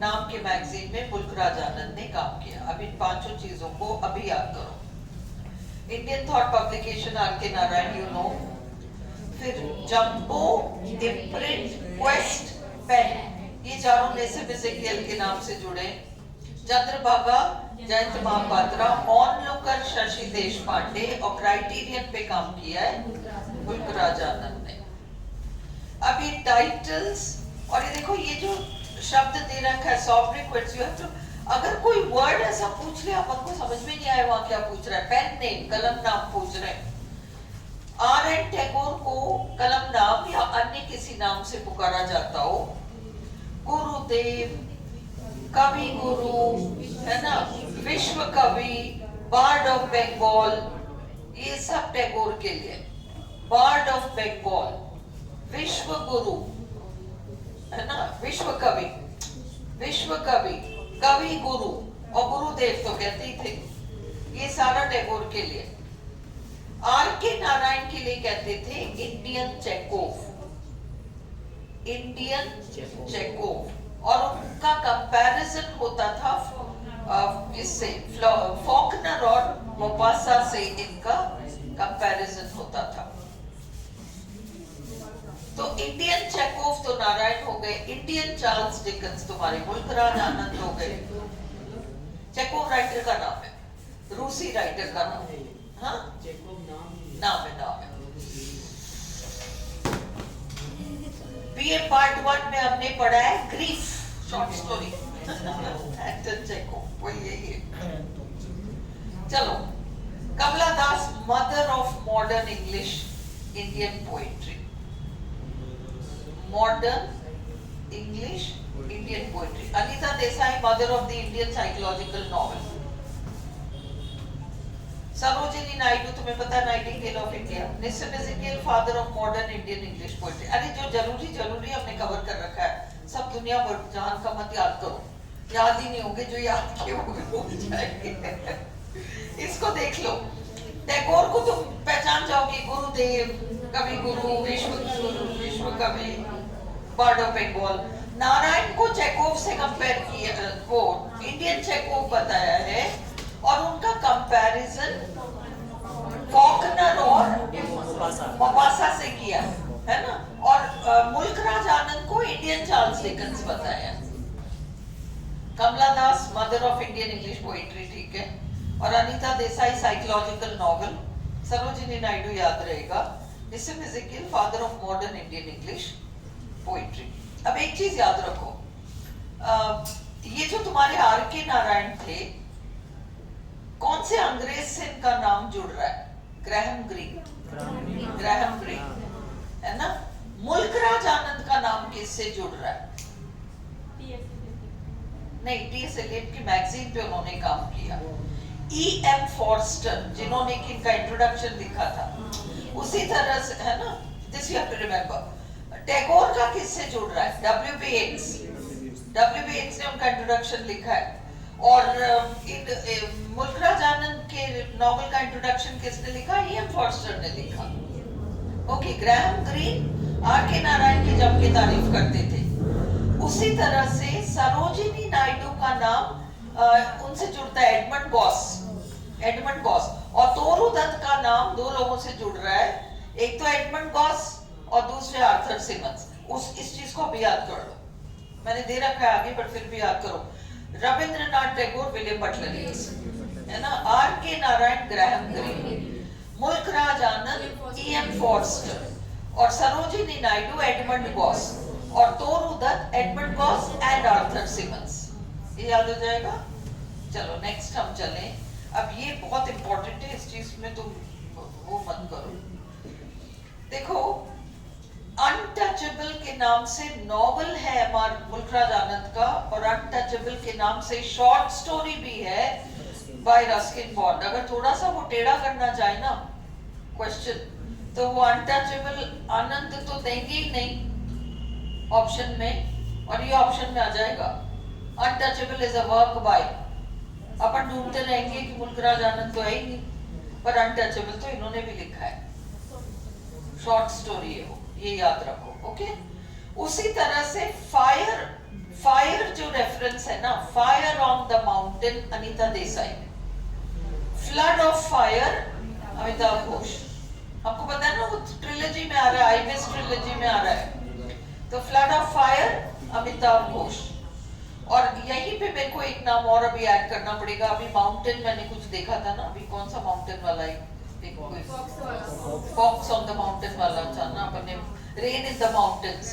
नाम के मैगजीन में मुल्कराज आनंद ने काम किया। अब इन 5 चीजों को अभी याद करो। Indian thought publication, R K. Narayan, you know. फिर जंपो, इम्प्रिंट, क्वेस्ट, पेन, ये चारों निसिम एजेकियल के नाम से जुड़े। चंद्रभागा जयंत महापात्रा, ऑनलुकर शशि देशपांडे, और क्राइटेरियन पे काम किया है मुल्कराज आनंद ने। अब ये टाइटल्स, और ये देखो ये जो शब्द दे रखा है सॉब्रिक्वेट्स, यू हैव टू, अगर कोई वर्ड ऐसा पूछ ले अपन को समझ में नहीं आए वहां क्या पूछ रहा है, पेन नेम, कलम नाम पूछ रहे हैं। आर.एन. टैगोर को कलम नाम या अन्य किसी नाम से पुकारा जाता हो, गुरुदेव, कवि गुरु, है ना, विश्व कवि, बार्ड ऑफ बंगाल, ये सब टैगोर के लिए। बार्ड ऑफ बंगाल, विश्व गुरु, है ना, विश्व कवि, कवि गुरु, और गुरुदेव तो कहते ही थे। ये सारा टैगोर के लिए। आर.के. नारायण के लिए कहते थे इंडियन चेकोव, इंडियन चेकोव, और उनका कंपैरिजन होता था इससे, फॉकनर और मोपासा से इनका कंपैरिजन होता था। तो इंडियन चेकोव तो नारायण हो गए, इंडियन चार्ल्स डिकन्स तुम्हारे मुल्कराज आनंद हो गए। चेकोव राइटर का नाम है, रूसी राइटर का नाम है, हाँ नाम है। बीए पार्ट 1 में हमने पढ़ा है grief, short story, Anton Chekhov, वही यही है। चलो, Kamala Das, mother of modern English Indian poetry, modern English Indian poetry. Anita Desai, mother of the Indian psychological novel. Sarojini Naidu, तुम्हें पता है, nightingale of India. Nissim Ezekiel, father of modern Indian English poetry. अरे जो जरूरी हमने कवर कर रखा है, सब दुनिया भर जहान का मत याद करो, याद ही नहीं होंगे, जो याद किए होंगे भूल जाएंगे। इसको देख लो, टैगोर को तुम पहचान जाओगे, गुरुदेव, कवि गुरु, विश्व कवि, बार्ड ऑफ बंगाल। नारायण को चेकोव से कंपेयर किया, वो इंडियन चेकोव बताया है, और उनका कंपैरिजन फॉकनर और मोपासा से किया है ना, और मुल्कराज आनंद को इंडियन चार्ल्स डिकन्स बताया। Kamala Das, mother of Indian English poetry, ठीक है, और अनीता देसाई, साइकोलॉजिकल नॉवेल। सरोजिनी नायडू याद रहेगा। Nissim Ezekiel, father of modern Indian English poetry. अब एक चीज याद रखो, ये जो तुम्हारे आर.के. नारायण थे, कौन से अंग्रेज से इनका नाम जुड़ रहा है? ग्रैहम ग्रीन, है ना। मुल्कराज आनंद का नाम किससे जुड़ रहा है? नहीं, टीएस एलियट की मैगजीन पे उन्होंने काम किया। E.M. फॉर्स्टर, जिन्होंने इनका इंट्रोडक्शन लिखा था, उसी तरह से, है ना, this you have to remember. Tagore का किससे जुड़ रहा है? W.B. येट्स ने उनका इंट्रोडक्शन लिखा है। और मुल्कराज आनंद के नॉवेल का इंट्रोडक्शन किसने लिखा? E.M. फॉर्स्टर ने लिखा। Okay, Graham Greene R K. Narayan की जम के तारीफ करते थे। उसी तरह से सरोजिनी नायडू का नाम उनसे जुड़ता है, एडमंड गॉस। Edmund Gosse. और तोरू दत्त का नाम दो लोगों से जुड़ रहा है, एक तो एडमंड गॉस और दूसरे आर्थर सिमंस। इस चीज को भी याद कर लो, मैंने दे रखा है आगे पर फिर भी याद करो। Rabindranath Tagore, William Butler Yeats, है ना, are K Narayan, Graham green, मुल्क राज आनंद, ई.एम. फॉर्स्टर और सरोजिनी नायडू, एडमंड गॉस और Toru Dutt, Edmund Gosse and Arthur Symons. ये याद हो जाएगा। चलो नेक्स्ट हम चलें। अब ये बहुत इंपॉर्टेंट है, इस चीज में तुम वो मत करो। देखो, अनटचेबल के नाम से नॉवल है हमारे मुल्कराज आनंद का, और अनटचेबल के नाम से शॉर्ट स्टोरी भी है बाय रस्किन बॉन्ड। अगर थोड़ा सा वो टेढ़ा करना चाहे ना क्वेश्चन, तो वो अनटचेबल आनंद तो देंगे ही नहीं ऑप्शन में, और ये ऑप्शन में आ जाएगा। Untouchable is a work by, अपन ढूंढते रहेंगे कि मुल्कराज आनंद तो है ही नहीं, पर अनटचेबल तो इन्होंने भी लिखा है, शॉर्ट स्टोरी है वो, ये याद रखो। ओके, उसी तरह से फायर जो रेफरेंस है ना, fire on the mountain Anita Desai, flood of fire Amitabh Ghosh. आपको पता है ना वो ट्रिलॉजी में आ रहा है, आईबीएस ट्रिलॉजी में आ रहा है, तो flood of fire Amitabh Ghosh. और यहीं पे मेरे को एक नाम और अभी ऐड करना पड़ेगा। अभी माउंटेन मैंने कुछ देखा था ना, अभी कौन सा माउंटेन वाला है, फॉक्स ऑन द माउंटेन वाला था ना अपने, रेन इन द माउंटेन्स,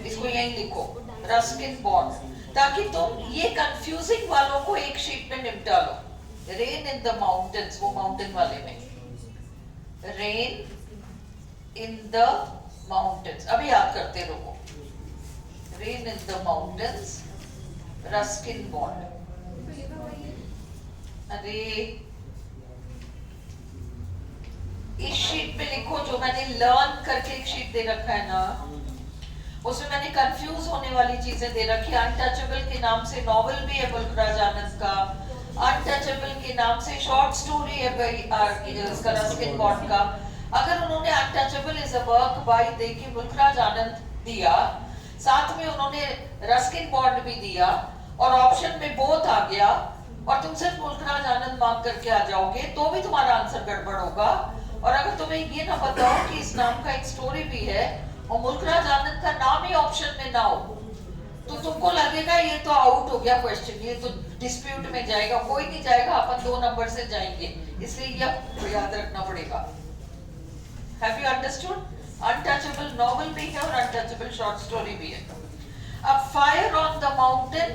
इसको यहीं लिखो, रस्किन बॉन्ड, ताकि तुम ये कंफ्यूजिंग वालों को एक शीट में निपटा लो। रेन इन द माउंटेन्स, वो माउंटेन वाले में, रेन इन द माउंटेन्स, अभी याद करते रहो, rain in the mountains, Ruskin bond. अरे इस शीट पे लिखो, जो मैंने लर्न करके एक शीट दे रखा है ना, उसमें मैंने कंफ्यूज होने वाली चीजें दे रखी है। अनटचेबल के नाम से नॉवेल भी है मुल्कराज आनंद का, अनटचेबल के नाम से शॉर्ट स्टोरी है इसका रस्किन बॉन्ड का। अगर उन्होंने untouchable is a work by दे के मुल्कराज आनंद दिया, साथ में उन्होंने रस्किन बॉन्ड भी दिया, और ऑप्शन में बोथ आ गया, और तुम सिर्फ मुल्कराज आनंद मार्क करके आ जाओगे, तो भी तुम्हारा आंसर गड़बड़ होगा। और अगर तुम्हें ये ना बताओ कि इस नाम का एक स्टोरी भी है और मुल्कराज आनंद का नाम ही ऑप्शन में ना हो, तो तुमको लगेगा ये तो आउट हो गया क्वेश्चन, ये तो डिस्प्यूट में जाएगा। कोई नहीं जाएगा, अपन 2 नंबर से जाएंगे, इसलिए ये याद रखना पड़ेगा। Have you understood? Untouchable novel भी है और अनटचेबल शॉर्ट स्टोरी भी है। अब फायर ऑन द माउंटेन,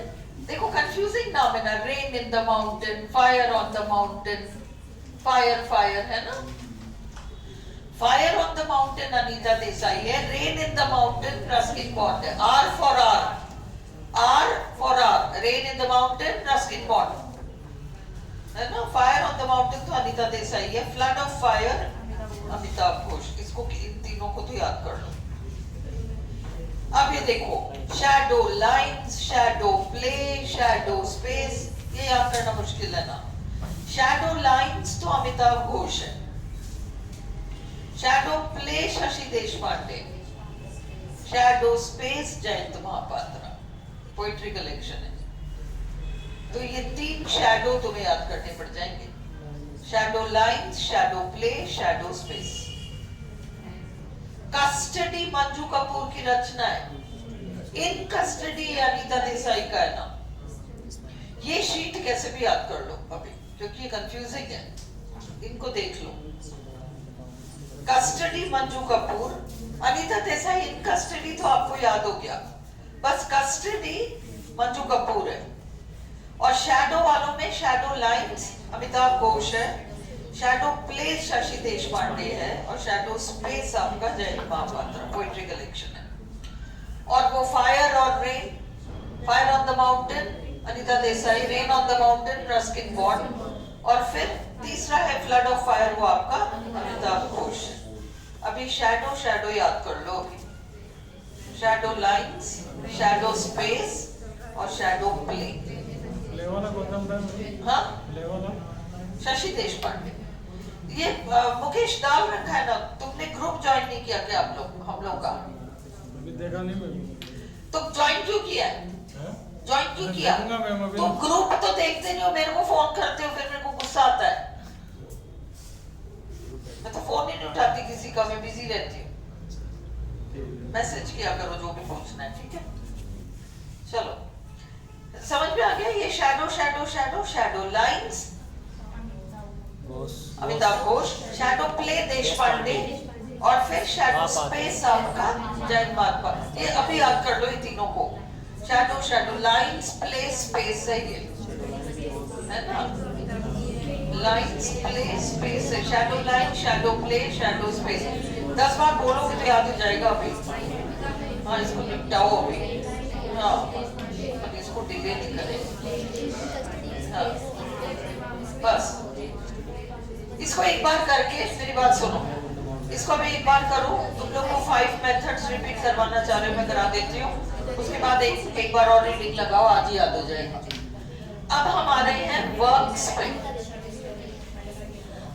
देखो कंफ्यूजिंग नाम है ना, rain in the mountain, fire on the mountain, fire fire है ना। Fire on the mountain Anita Desai है, rain in the mountain Ruskin Bond है। R for R, rain in the mountain Ruskin Bond है ना। फायर ऑन द माउंटेन तो अनीता देसाई है, flood of fire Amitabh Ghosh. इसको इन तीनों को तो याद कर लो। अब ये देखो, shadow lines, shadow play, shadow space, ये याद करना मुश्किल है ना। शैडो लाइंस तो अमिताभ घोष है, shadow play Shashi Deshpande, shadow space Jayanta Mahapatra, poetry collection है। तो ये 3 शैडो तुम्हें याद करने पड़ जाएंगे, shadow lines, shadow play, shadow space. Custody Manju Kapoor की रचना है, इन कस्टडी अनीता देसाई का है ना। ये शीट कैसे भी याद कर लो अभी, क्योंकि ये कंफ्यूजिंग है, इनको देख लो। Custody Manju Kapoor, Anita Desai, in custody तो आपको याद हो गया, बस कस्टडी मंजू कपूर है। और शैडो वालों में शैडो लाइंस अमिताभ घोष है, शैडो प्ले शशि देशपांडे है, और शैडो स्पेस आपका जयंत महापात्रा, पोइट्री कलेक्शन है। और वो फायर और rain, fire on the mountain Anita Desai, rain on the mountain Ruskin bond, और फिर तीसरा है फ्लड ऑफ फायर, वो आपका अमिताभ घोष। अभी शैडो शैडो याद कर लो, अभी शैडो लाइंस, शैडो स्पेस और शैडो प्ले। हाँ, शशि देशपांडे। ये मुकेश डाल रखा है ना, तुमने ग्रुप ज्वाइन नहीं किया क्या आप लोग, हम लोग का? अभी देखा नहीं मैं। तो ज्वाइन क्यों किया है? ज्वाइन क्यों किया? तुम ग्रुप तो देखते नहीं हो, मेरे को फोन करते हो, फिर मेरे को गुस्सा आता है। Shadow lines Ghosh Amitabh Ghosh, shadow play Deshpande, और फिर शैडो स्पेस आपका जैन महात्मा। ये अभी याद कर लो ये तीनों को। शैडो लाइंस प्ले स्पेस है ये, है ना? लाइंस प्ले स्पेस है, shadow line, shadow play, shadow space. 10 बार बोलोगे तो याद हो जाएगा अभी। हाँ, इसको निपटाओ अभी। हाँ, इसको डिले नहीं करें। हाँ, बस इसको एक बार करके, मेरी बात सुनो, इसको मैं एक बार करूं, तुम लोग को 5 मेथड्स रिपीट करवाना चाह रहे हो, मैं करा देती हूँ। उसके बाद एक बार और रीडिंग लगाओ, आज ही याद हो जाएगा। अब हम आ रहे हैं वर्क्स पे।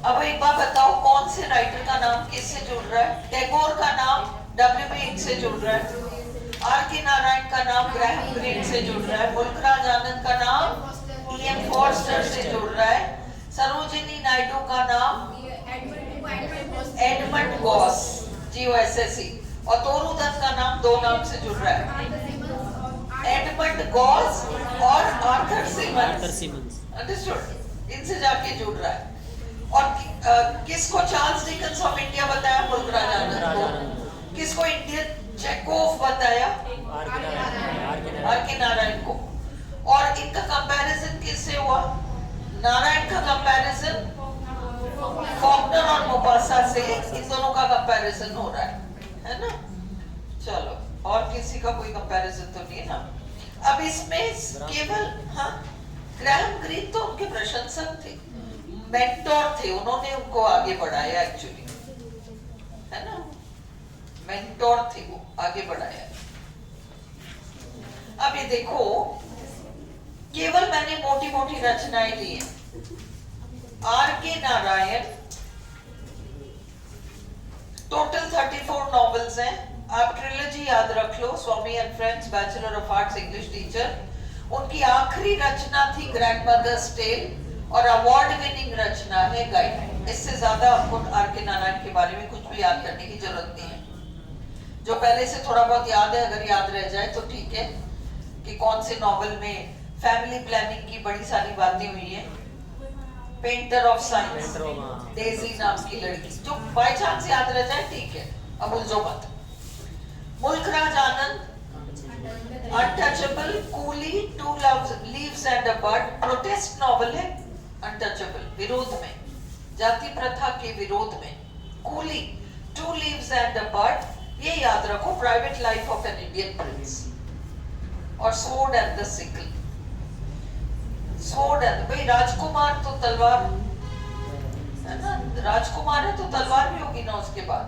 अब एक बार बताओ, कौन से राइटर का नाम किससे जुड़ रहा है? टैगोर का नाम W.B. से जुड़ रहा है, R.K. नारायण का नाम ग्रैहम ग्रीन से जुड़ रहा है, मुल्कराज आनंद का नाम E.M. फॉर्स्टर से जुड़ रहा है, सरोजिनी नायडू का नाम एडमंड गॉस GOSSE, और तोरूदन का नाम 2 नाम से जुड़ रहा है, एडमंड गॉस और आर्थर सिमंस। अंडरस्टूड? इनसे जाके जुड़ रहा है। और किसको चार्ल्स डिकेंस ऑफ इंडिया बताया? मुल्कराज आनंद को। किसको इंडियन चेकोव बताया? R.K. नारायण को। और इनका कंपैरिजन किससे हुआ? नारायण का कंपैरिजन फॉकनर और मोपासा से, इन दोनों का कंपैरिजन हो रहा है ना? चलो, और किसी का कोई कंपैरिजन तो नहीं है ना? अब इसमें केवल, हाँ, ग्रैहम ग्रीन तो उनके प्रशंसक थे, मेंटोर थे, उन्होंने उनको आगे बढ़ाया एक्चुअली, है ना? मेंटोर थे, वो आगे बढ़ाया। अब ये देखो, केवल मैंने मोटी मोटी रचनाएं ली हैं। R.K. नारायण, टोटल 34 नॉवेल्स हैं। आप ट्रिलॉजी याद रख लो, Swami and friends, bachelor of arts, English teacher. उनकी आखिरी रचना थी ग्रैंडमदर्स टेल, और अवार्ड विनिंग रचना है गाइड। इससे ज्यादा आपको R.K. नारायण के बारे में कुछ भी याद करने की जरूरत नहीं है। जो पहले से थोड़ा बहुत याद है, अगर याद रह जाए तो ठीक है, कि कौन से नॉवेल में फैमिली प्लानिंग की बड़ी सारी बातें हुई है। पेंटर ऑफ साइंस, डेजी नाम की लड़की, जो बाय चांस याद रह जाए ठीक है, अब उलझो मत। Mulk Raj Anand, untouchable, coolie, two leaves and a bud, protest novel है। अनटचेबल विरोध में, जाति प्रथा के विरोध में। Coolie, two leaves and a bud, ये याद रखो, private life of an Indian prince. और sword and the sickle. Sword and, भाई राजकुमार तो तलवार है ना, राजकुमार है तो तलवार भी होगी ना उसके बाद।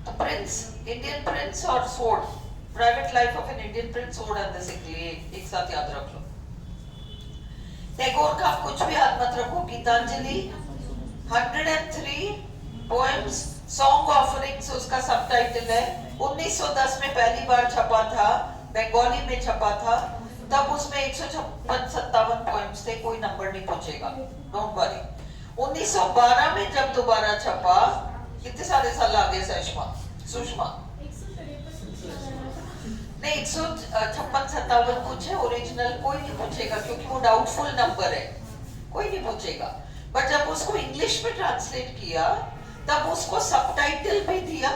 तो प्रिंस, इंडियन प्रिंस और sword, private life of an Indian Prince, sword and the sickle, ये एक साथ याद रख लो। टैगोर का कुछ भी याद मत रखो। गीतांजलि, 103 पोएम्स, सॉन्ग ऑफरिंग्स उसका सबटाइटल है। 1910 में पहली बार छपा था, बंगाली में छपा था। तब उसमें 156-57 पोएम्स थे, कोई नंबर नहीं पूछेगा, डोंट वरी। 1912 में जब दोबारा छपा, कितने सारे साल आगे सुषमा नहीं, 156-57 कुछ है, ओरिजिनल कोई नहीं पूछेगा, क्योंकि वो डाउटफुल नंबर है, कोई नहीं पूछेगा। बट जब उसको इंग्लिश में ट्रांसलेट किया, तब उसको सबटाइटल भी दिया।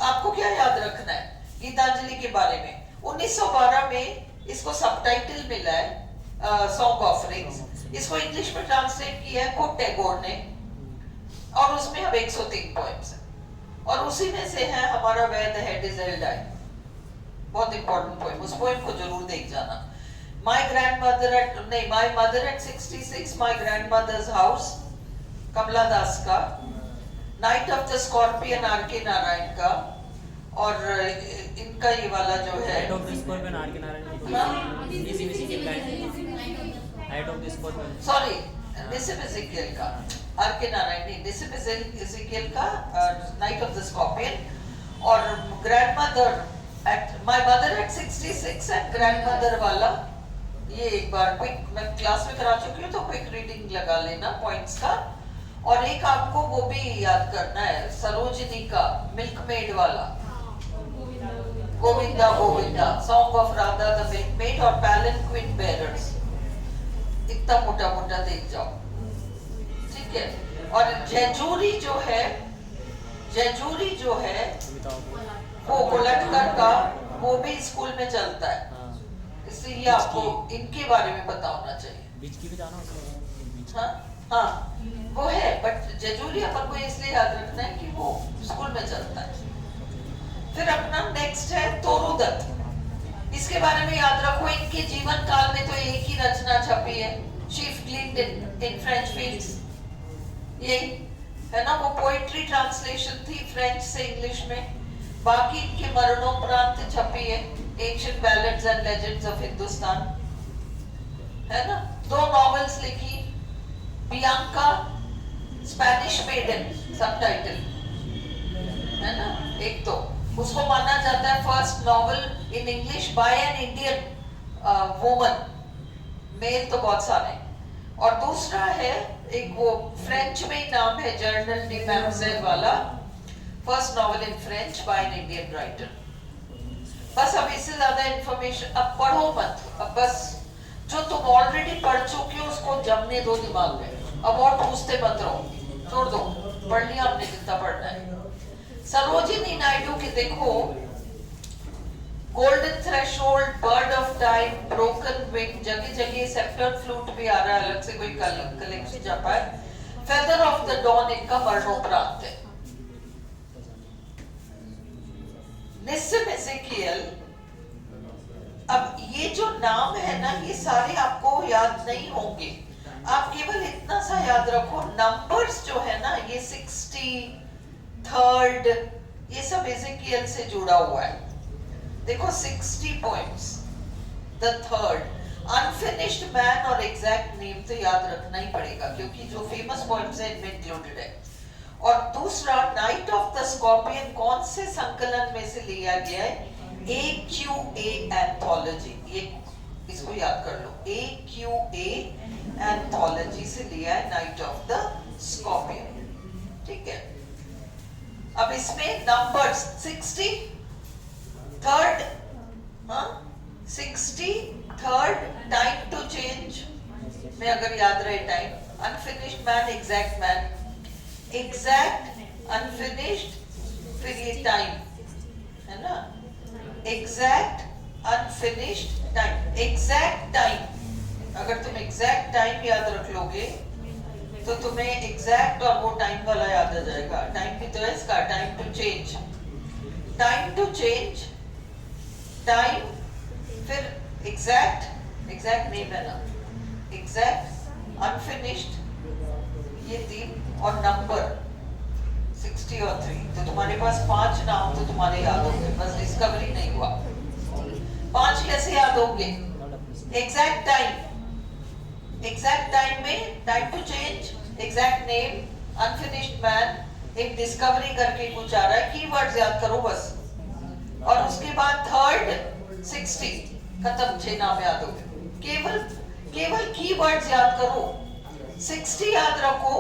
आपको क्या याद रखना है गीतांजलि के बारे में? 1912 में इसको सबटाइटल मिला है, सॉन्ग ऑफरिंग्स। इसको इंग्लिश में ट्रांसलेट किया है खुद टैगोर ने, और उसमें अब 103 पोएम्स है। और उसी में से है हमारा where the head is held high, बहुत इंपॉर्टेंट पोएम, उस पोएम को जरूर देख जाना। My mother at 66, my grandmother's house, Kamala Das का। Night of the scorpion, R.K. Narayan का। और इनका ये वाला जो है night of the scorpion, R.K. Narayan, night of the scorpion, sorry, Nissim Ezekiel का, R.K. नारायण नहीं, निसिम इज़ेकियल का नाइट ऑफ द स्कॉर्पियन। और grandmother at, my mother at 66 and grandmother वाला, ये एक बार क्विक, मैं क्लास में करा चुकी हूँ, तो क्विक रीडिंग लगा लेना पॉइंट्स का। और एक आपको वो भी याद करना है, सरोजिनी का मिल्कमेड वाला, Govinda Govinda, song of Radha the milkmaid, और पैलेंक्विन बेरर्स। इतना मोटा मोटा देख जाओ, ठीक है। और जेजूरी जो है वो बुलटकर का, वो भी स्कूल में चलता है, हाँ इसलिए ये आपको इनके बारे में पता होना चाहिए। बीच की भी जाना उसका बीच हाँ हाँ वो है, बट जेजूरी अपन को इसलिए याद रखना है कि वो स्कूल में चलता है। फिर अपना नेक्स्ट है तोरुदत्त। इसके बारे में याद रखो, इनके जीवन काल में तो एक ही रचना छपी है, चीफ ग्लीन्ड इन फ्रेंच फील्ड्स, यही है ना, वो पोइट्री ट्रांसलेशन थी फ्रेंच से इंग्लिश में। बाकी इनके मरणोपरांत छपी है ancient ballads and legends of Hindustan, है ना। 2 नॉवेल्स लिखी, बियांका स्पेनिश मेडन सबटाइटल, है ना, एक तो उसको माना जाता है first novel in English by an Indian woman, male तो बहुत सारे। और दूसरा है एक वो फ्रेंच में ही नाम है, जर्नल डी मैमजेल वाला, first novel in French by an Indian writer. बस अब इससे ज्यादा इंफॉर्मेशन अब पढ़ो मत, अब बस जो तुम ऑलरेडी पढ़ चुके हो उसको जमने दो दिमाग में, अब और पूछते मत रहो, छोड़ दो, पढ़ लिया हमने जितना पढ़ना है। सरोजिनी नायडू के देखो, golden threshold, bird of time, broken wing, जगह जगह सेप्टर फ्लूट भी आ रहा है, अलग से कोई कलेक्शन छपा है। फेदर ऑफ द डॉन इनका मरणोपरांत है। निस्सिम एजेकियल, अब ये जो नाम है ना, ये सारे आपको याद नहीं होंगे, आप केवल इतना सा याद रखो, नंबर्स जो है ना ये 60, 3rd, ये सब एजेकियल से जुड़ा हुआ है। देखो 60 poems, the 3rd, unfinished man और एग्जैक्ट नेम तो याद रखना ही पड़ेगा क्योंकि जो फेमस poems है इनमें इंक्लूडेड है। और दूसरा नाइट ऑफ द स्कॉर्पियन कौन से संकलन में से लिया गया है? AQA एंथोलॉजी, ये इसको याद कर लो, AQA एंथोलॉजी से लिया है नाइट ऑफ द स्कॉर्पियन, ठीक है। अब इसमें नंबर्स 60, 3rd, हाँ 60, 3rd, टाइम टू चेंज में अगर याद रहे time, unfinished man, exact man, exact, unfinished, फिर ये टाइम है ना, exact, unfinished, time. Exact time, अगर तुम एग्जैक्ट टाइम याद रख लोगे तो तुम्हें एग्जैक्ट और वो टाइम वाला याद आ जाएगा। टाइम भी तो है इसका, time to change, time to change, time, फिर एग्जैक्ट, एग्जैक्ट नहीं है ना, एग्जैक्ट, अनफिनिश्ड, ये 3 और नंबर 60 और 3, तो तुम्हारे पास 5 नाम तो तुम्हारे याद होंगे, बस डिस्कवरी नहीं हुआ। 5 कैसे याद होंगे? एग्जैक्ट टाइम, एग्जैक्ट टाइम में time to change, exact name, unfinished man, एक डिस्कवरी करके कुछ आ रहा है, कीवर्ड्स याद करो बस। और उसके बाद 3rd 60, खत्म, 6 नाम याद हो गए। केवल कीवर्ड्स याद करो, 60 याद रखो,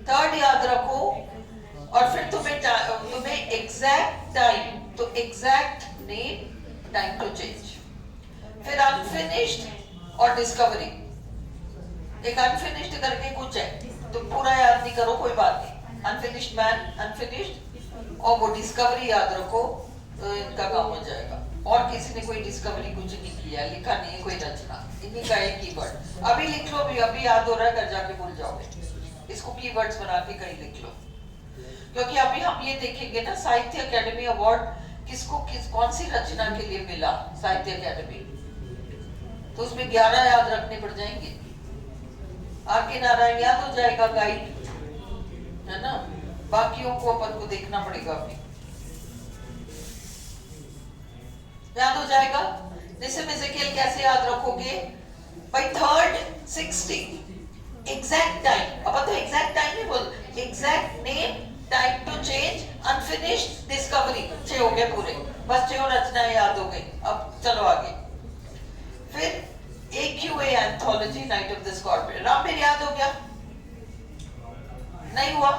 3rd याद रखो, और फिर तुम्हें एग्जैक्ट टाइम, तो exact name, time to change, फिर अनफिनिश्ड और डिस्कवरी। एक अनफिनिश्ड करके कुछ है तो पूरा याद नहीं करो, कोई बात नहीं, अनफिनिश्ड मैन, अनफिनिश्ड, और वो डिस्कवरी याद रखो, तो इनका काम हो जाएगा। और किसी ने कोई डिस्कवरी कुछ नहीं किया, लिखा नहीं है कोई रचना, इन्हीं का एक कीवर्ड। अभी लिख लो, भी अभी याद हो रहा है, घर जाके भूल जाओगे, इसको कीवर्ड्स बना के कहीं लिख लो, क्योंकि अभी हम ये देखेंगे ना साहित्य अकेडमी अवार्ड किसको कौन सी रचना के लिए मिला साहित्य अकेडमी, तो उसमें 11 याद रखने पड़ जाएंगे। आर.के. नारायण याद हो जाएगा, गाइड है ना, बाकियों को अपन को देखना पड़ेगा, अभी याद हो जाएगा। निस्सिम एजेकियल कैसे याद रखोगे भाई? 3rd 60, एग्जैक्ट टाइम, अब तो एग्जैक्ट टाइम नहीं बोल, exact name, time to change, unfinished, discovery, 6 हो गए पूरे, बस 6 रचनाएं याद हो गई। अब चलो आगे, फिर AQA anthology, night of the scorpion. Ramveer याद हो गया? नहीं हुआ?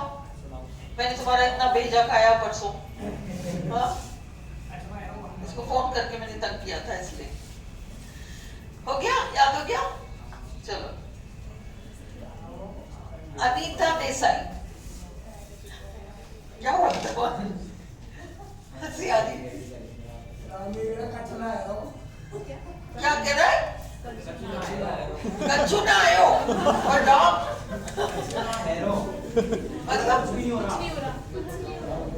मैंने तुम्हारा इतना भेजा खाया परसों, हाँ? इसको फोन करके मैंने तंग किया था, इसलिए हो गया, याद हो गया, चलो। अनीता देसाई। क्या हुआ तमन? हंसी आ रही। क्या कह रहा है? कच्चू ना आयो और डॉग मतलब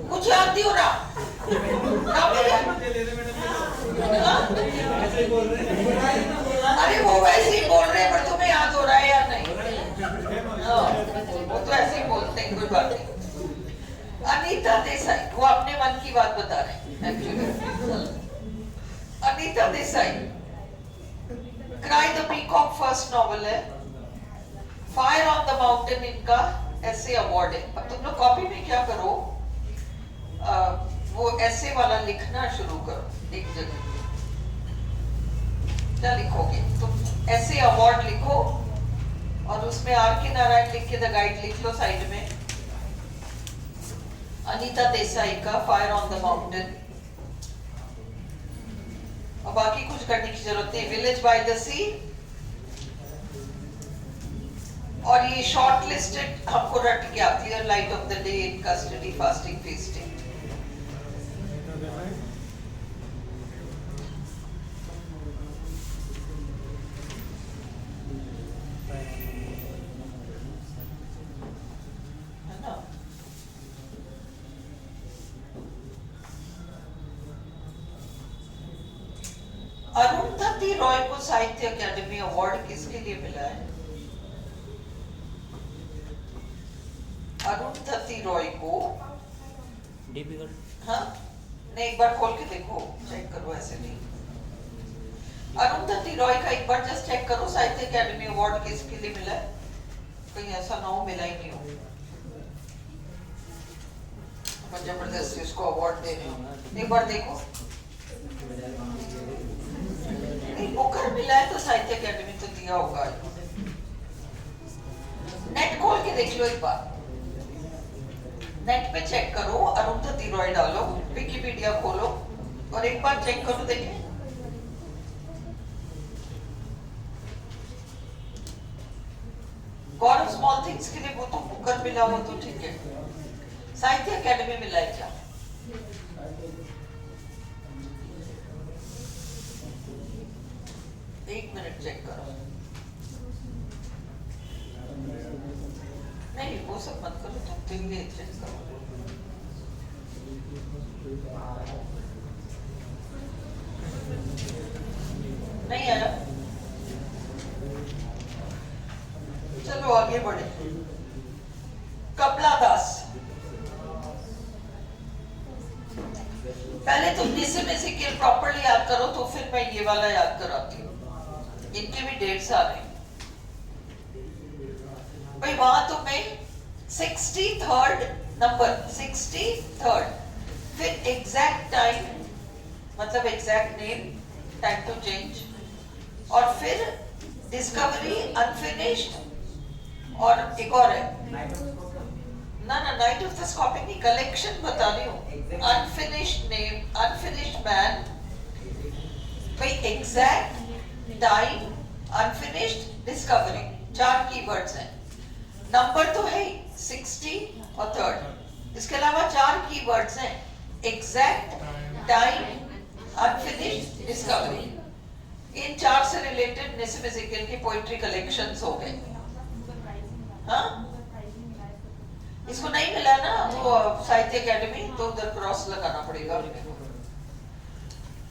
कुछ याद नहीं हो रहा। अरे वो वैसे ही बोल रहे हैं पर तुम्हें याद हो रहा है या नहीं? वो तो ऐसे ही बोलते हैं, कोई बात नहीं। अनीता देसाई वो अपने मन की बात बता रहे हैं actually. Anita Desai cry the peacock first novel है। फायर ऑन द माउंटेन इनका ऐसे अवार्ड है। अब तुम लोग कॉपी में क्या करो, वो ऐसे वाला लिखना शुरू करो। एक जगह क्या लिखोगे तुम? ऐसे अवार्ड लिखो और उसमें आर के नारायण लिख के द गाइड लिख लो साइड में। अनीता देसाई का फायर ऑन द माउंटेन। और बाकी कुछ करने की जरूरत नहीं। विलेज बाय द सी। और ये शॉर्ट लिस्टेड हमको रट गया। Clear light of the day in custody fasting feasting. Arundhati Roy को साहित्य अकादमी अवार्ड किसके लिए मिला है? अरुंधति रॉय को हाँ नहीं, एक बार खोल के देखो, चेक करो, ऐसे नहीं। अरुंधति रॉय का एक बार जस्ट चेक करो साहित्य अकादमी अवार्ड किसके लिए मिला है। कहीं ऐसा ना हो मिला ही नहीं हो, जबरदस्ती उसको अवार्ड दे रहे हो। एक बार देखो, बुकर मिला है तो साहित्य अकादमी तो दिया होगा। नेट खोल के देख लो एक बार, नेट पे चेक करो, अरुंधति रॉय डालो, विकिपीडिया खोलो और एक बार चेक करो, देखें। गॉड स्मॉल थिंग्स के लिए वो तो बुकर मिला हो तो ठीक है। साहित्य अकादमी मिला है क्या? एक मिनट चेक करो। नहीं वो सब मत करो, तुम दिल्ली चेक करो। नहीं आया, चलो आगे बढ़े। कमला दास। पहले तुम निसिम प्रॉपर्ली याद करो तो फिर मैं ये वाला याद कराती हूँ। इनके भी डेट सारे भाई। वहां तुम्हें 63rd नंबर, 63rd, फिर एग्जैक्ट टाइम मतलब exact name, time to change, और फिर डिस्कवरी, अनफिनिश्ड, और एक और है ना नाइट ऑफ द स्कॉर्पियन नहीं, कलेक्शन बता रही हूँ। अनफिनिश्ड नेम, अनफिनिश्ड मैन, भाई exact time, unfinished, discovery, 4 keywords हैं। नंबर तो है 60 और 3rd, इसके अलावा 4 कीवर्ड्स हैं, एग्जैक्ट, टाइम, अनफिनिश्ड, डिस्कवरी। इन 4 से रिलेटेड निसिम एज़ेकियल की पोइट्री कलेक्शंस हो गए। हाँ, इसको नहीं मिला ना वो साहित्य अकादमी, तो उधर क्रॉस लगाना पड़ेगा।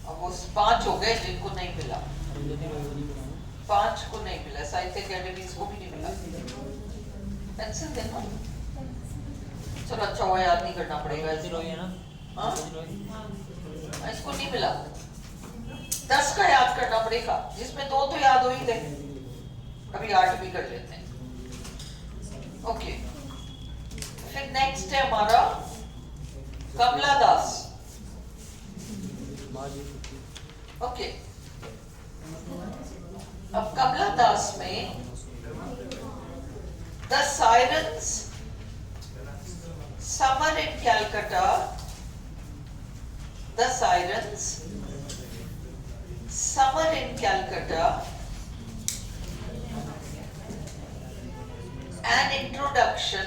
अब वो 5 हो गए जिनको नहीं मिला, 5 को नहीं मिला, साहित्य अकादमी इसको भी नहीं मिला। पेंसिल देना, चलो अच्छा हुआ याद नहीं करना पड़ेगा। हाँ, इसको नहीं मिला, 10 का याद करना पड़ेगा, जिसमें 2 तो याद हो ही गए, कभी 8 भी कर लेते हैं। ओके, फिर नेक्स्ट है हमारा कमला दास। ओके, अब कमला दास में the sirens, summer in Calcutta, the sirens, summer in Calcutta, an introduction,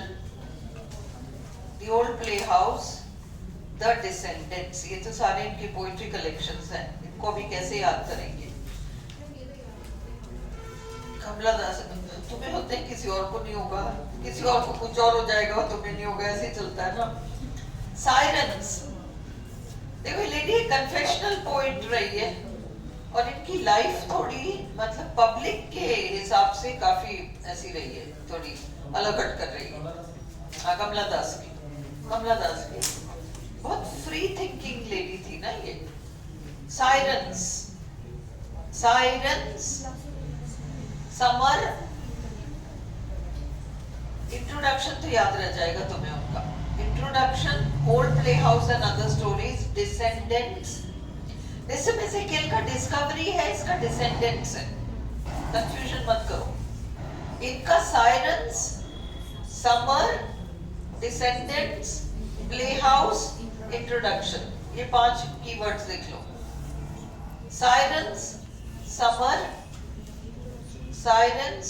the old playhouse, the descendants. ये तो सारे इनके पोइट्री कलेक्शंस हैं, इनको भी कैसे याद करेंगे? कमला दास, तुम्हें होते हैं, किसी और को नहीं होगा, किसी और को कुछ और हो जाएगा, तुम्हें नहीं होगा, ऐसे ही चलता है ना। साइरेंस, देखो लेडी कन्फेशनल पोइट रही है और इनकी लाइफ थोड़ी मतलब पब्लिक के हिसाब से काफी ऐसी रही है, थोड़ी अलग हट कर रही है। कमला दास की बहुत फ्री थिंकिंग लेडी थी ना ये। साइरेंस, समर, इंट्रोडक्शन तो याद रह जाएगा तुम्हें उनका। Introduction, old play house and other stories, descendants. जैसे एजेकिएल का डिस्कवरी है, इसका डिसेंडेंट्स है, कंफ्यूजन मत करो। इनका sirens, summer, descendants, play house, introduction, ये 5 कीवर्ड्स लिख लो। Sirens,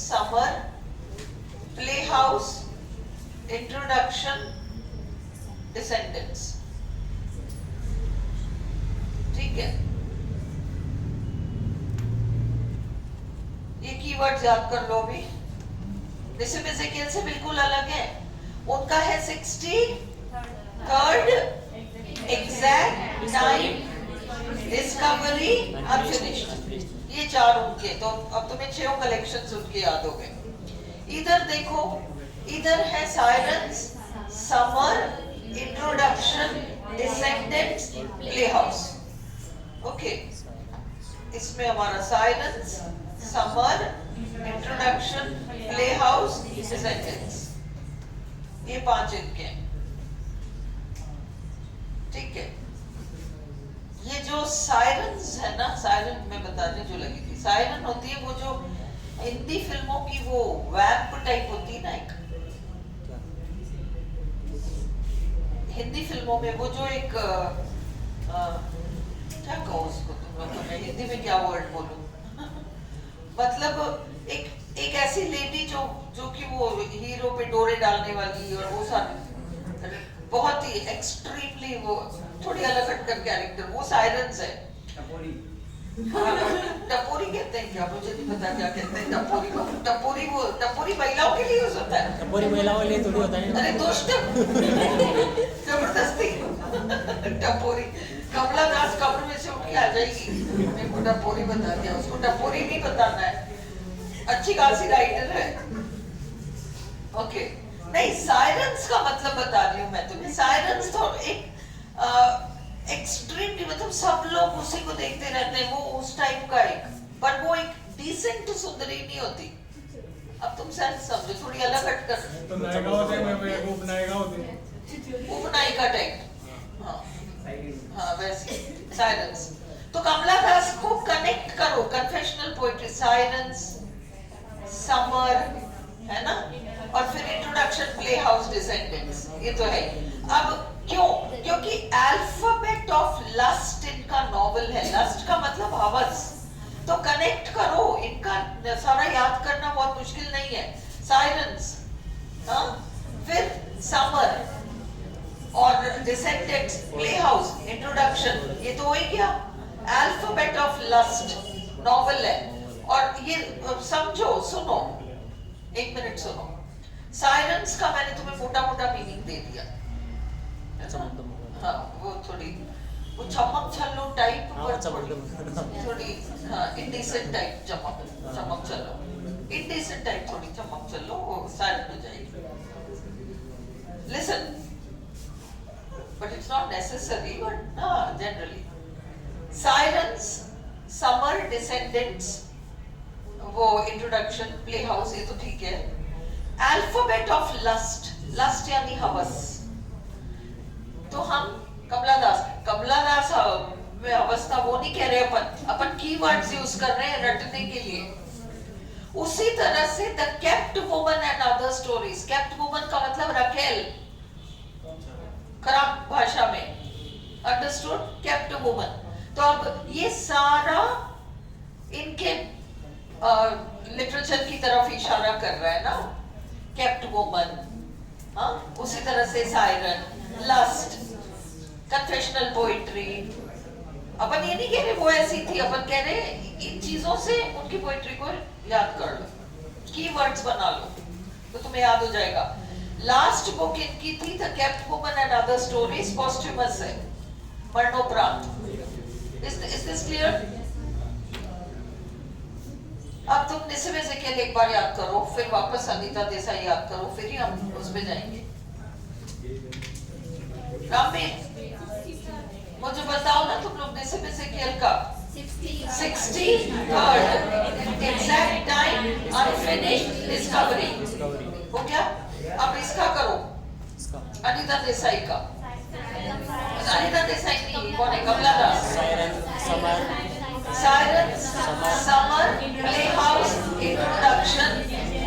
summer, play house, introduction, descendants. ठीक है, ये कीवर्ड्स याद कर लो अभी। जैसे एजेकिएल से बिल्कुल अलग है, उनका है 63rd exact time, discovery, unfinished. ये 4 उनके, तो अब तुम्हें 6 कलेक्शंस उनके याद हो गए। इधर देखो, इधर है sirens, summer, introduction, descendants, play house. Okay, इसमें हमारा sirens, summer, introduction, play house, descendants, ये 5 इनके हैं। ठीक है, ये जो साइरन्स है ना, साइरन में बताने जो लगी थी, साइरन होती है वो जो हिंदी फिल्मों की वो वैम्प टाइप होती है ना, एक हिंदी फिल्मों में वो जो एक क्या कहो उसको तुम लोग, मैं हिंदी में क्या वर्ड बोलूं मतलब एक ऐसी लेडी जो कि वो हीरो पे डोरे डालने वाली, और वो सारे बहुत ही एक्सट्रीमली वो थोड़ी अलग हटकर कैरेक्टर, वो साइरेंस है। टपोरी कहते हैं क्या, मुझे नहीं पता क्या कहते हैं टपोरी को। टपोरी महिलाओं के लिए यूज होता है। टपोरी महिलाओं के लिए थोड़ी होता है। अरे दुष्ट, जबरदस्ती टपोरी। कमला दास कब्र में से उठ के आ जाएगी, मेरे को टपोरी बता दिया, उसको टपोरी नहीं बताना है, अच्छी खासी राइटर है। ओके, नहीं साइरेंस का मतलब बता रही हूँ मैं तुम्हें। साइरेंस तो एक एक्सट्रीमली मतलब सब लोग उसी को देखते रहते हैं, वो उस टाइप का एक, पर वो एक डिसेंट सुंदरी नहीं होती। अब तुम सेंस समझो, थोड़ी अलग हटकर, तो नायिका होते हैं, मैं उपनायिका होती है, उपनायिका टाइप। हाँ वैसे साइरेंस। तो कमला दास को कनेक्ट करो, कन्फेशनल पोएट्री, साइरेंस, समर, है ना, और फिर इंट्रोडक्शन, प्ले हाउस, डिसेंडेंट्स, ये तो है। अब क्यों? क्योंकि अल्फाबेट ऑफ लस्ट इनका नॉवल है। लस्ट का मतलब हवस, तो कनेक्ट करो, इनका सारा याद करना बहुत मुश्किल नहीं है। साइरेंस, हाँ, फिर समर और डिसेंडेंट्स, प्ले हाउस, इंट्रोडक्शन, ये तो हो ही गया। अल्फाबेट ऑफ लस्ट नॉवल है, और ये समझो, सुनो, 1 मिनट सुनो। साइरेंस का मैंने तुम्हें मोटा मोटा मीनिंग दे दिया, हाँ, वो थोड़ी वो चमक छल्लो टाइप, थोड़ी हाँ इंडिसेंट टाइप, चमक छल्लो, इंडिसेंट टाइप, थोड़ी चमक छल्लो, वो साइलेंट हो जाएगी। Listen, but it's not necessary, but generally sirens, summer, descendants, वो इंट्रोडक्शन, प्ले हाउस, ये तो ठीक है। अल्फाबेट ऑफ लस्ट, लस्ट यानी हवस, तो हम कमला दास में अवस्था वो नहीं कह रहे, अपन कीवर्ड्स यूज कर रहे हैं रटने के लिए। उसी तरह से the kept woman and other stories, kept woman का मतलब रखेल, खराब भाषा में, अंडरस्टूड, केप्ट वुमन। तो अब ये सारा इनके लिटरेचर की तरफ इशारा कर रहा है ना, kept woman, हाँ उसी तरह से siren, lust, confessional poetry. अपन ये नहीं कह रहे वो ऐसी थी, अपन कह रहे इन चीजों से उनकी पोइट्री को याद कर लो, कीवर्ड्स बना लो तो तुम्हें याद हो जाएगा. लास्ट बुक इनकी थी the kept woman and other stories, posthumous है, मरणोपरांत. Is this clear? अब तुम निस्बे से केल एक बार याद करो, फिर वापस अनीता देसाई याद करो, फिर ही हम उस पे जाएंगे. रामबीर मुझे बताओ ना तुम लोग निस्बे से केल का 63rd exact time unfinished discovery हो गया. अब इसका करो, अनीता देसाई का. अनीता देसाई नहीं, कौन है? कमला दास. सायरन, समर, प्लेहाउस, इंट्रोडक्शन,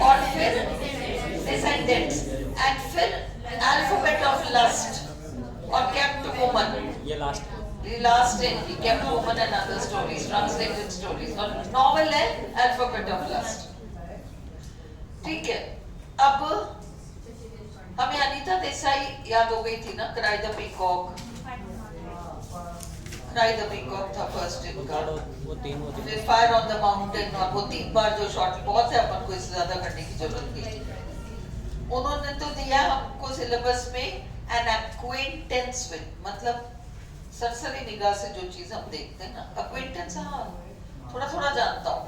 और फिर डिसेंडेंट्स, एंड फिर अल्फाबेट ऑफ लस्ट और केप्ट वुमन. ये last The last in the kept woman and other stories, translated stories. और novel है Alphabet of Lust. ठीक है. अब हमें अनीता देसाई याद हो गई थी ना, Cry the Peacock. Cry the Peacock था फर्स्ट इनका. वो तीन फिर Fire on the Mountain, और वो 3 बार जो शॉर्ट, बहुत है, अपन को इससे ज्यादा करने की जरूरत नहीं. उन्होंने तो दिया हमको सिलेबस में an acquaintance with, मतलब सरसरी निगाह से जो चीज हम देखते हैं ना. अक्वेंटेंस हाँ थोड़ा थोड़ा जानता हूँ,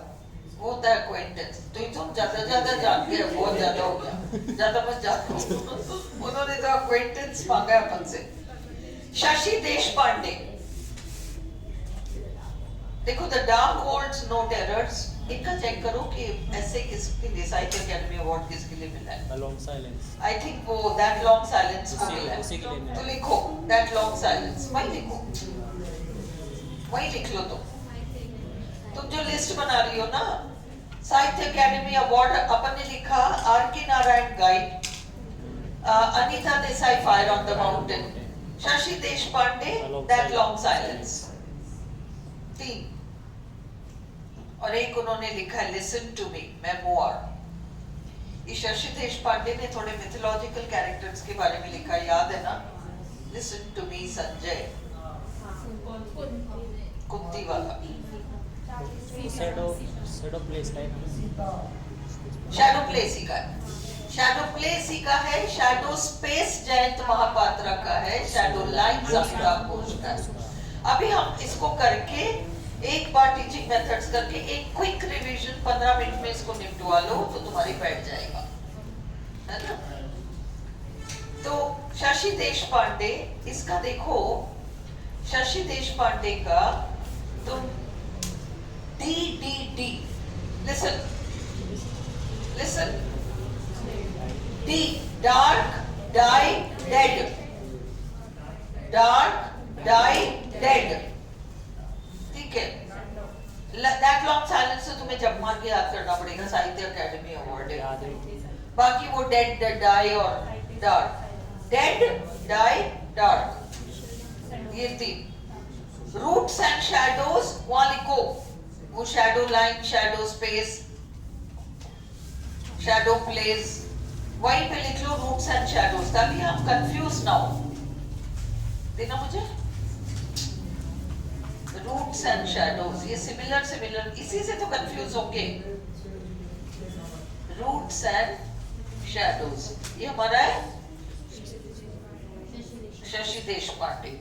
वो होता है अक्वेंटेंस. तो ये तुम ज्यादा जान के बहुत ज्यादा हो गया, ज्यादा मत जानो. उन्होंने तो अक्वेंटेंस मांगा अपन से. शशि देशपांडे, देखो the dark holds no terrors, इनका चेक करो कि ऐसे किसके लिए साहित्य अकेडमी अवार्ड किसके लिए मिला है. Long silence. आई थिंक वो दैट लॉन्ग साइलेंस को मिला है. उसी के लिए मिला. तो लिखो दैट लॉन्ग साइलेंस, वही लिखो, वही लिख लो. तुम जो लिस्ट बना रही हो ना, साहित्य अकेडमी अवार्ड अपन ने लिखा are K Narayan guide, Anita Desai fire on the mountain, Shashi Deshpande that long silence. 3. और एक उन्होंने लिखा है लिसन टू मी, मेमोir. ये शशि देशपांडे ने थोड़े मिथोलॉजिकल कैरेक्टर्स के बारे में लिखा, याद है ना? Listen to me Sanjay, Kunti वाला. Shadow plays type. Shadow plays ही का है. शैडो प्लेस ही का है. शैडो स्पेस जयंत महापात्रा का है. शैडो लाइन्स अमिताभ घोष का है. अभी हम इसको करके एक बार टीचिंग मेथड्स करके एक क्विक रिवीजन 15 मिनट में इसको निपटवा लो तो तुम्हारी बैठ जाएगा, है ना? तो शशि देशपांडे, इसका देखो शशि देशपांडे का तुम DDD, listen listen, D dark die dead, dark die dead. ठीक है. दैट लॉन्ग साइलेंस से तुम्हें जब मार के याद करना पड़ेगा, साहित्य अकेडमी अवार्ड है. बाकी वो डेड डाई और डार्क, डेड डाई डार्क, ये 3. रूट्स एंड शैडोज वहां लिखो, वो shadow line, shadow space, shadow place, वहीं पे लिख लो रूट्स एंड शैडोज, ताकि हम कंफ्यूज ना हो. देना मुझे रूट्स एंड शैडोज, ये सिमिलर, इसी से तो कंफ्यूज होंगे. रूट्स एंड शैडोज, ये हमारा है शशि देशपांडे.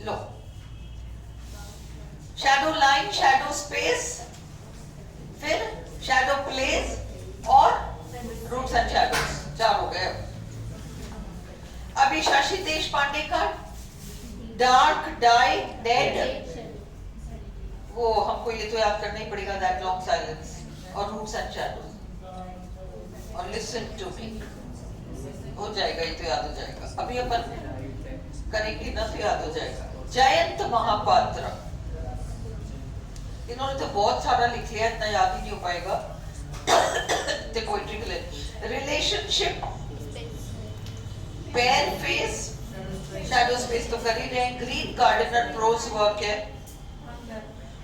लो, शैडो लाइन, शैडो स्पेस, फिर शैडो प्लेस और रूट्स एंड शैडोज, 4 हो गए. अभी शशि देशपांडे का डार्क डाई डेड, वो हमको ये तो याद करना ही पड़ेगा, दैट लॉन्ग साइलेंस और रूट्स एंड शैडोज और लिसन टू मी. हो जाएगा, ये तो याद हो जाएगा. अभी अपन करेंगे ना तो याद हो जाएगा. जयंत महापात्रा, इन्होंने तो बहुत सारा लिख लिया, इतना याद ही नहीं हो पाएगा. पोइट्री के लिए relationship, pair face, shadow space तो कर ही रहे हैं. ग्रीन गार्डनर प्रोज वर्क है.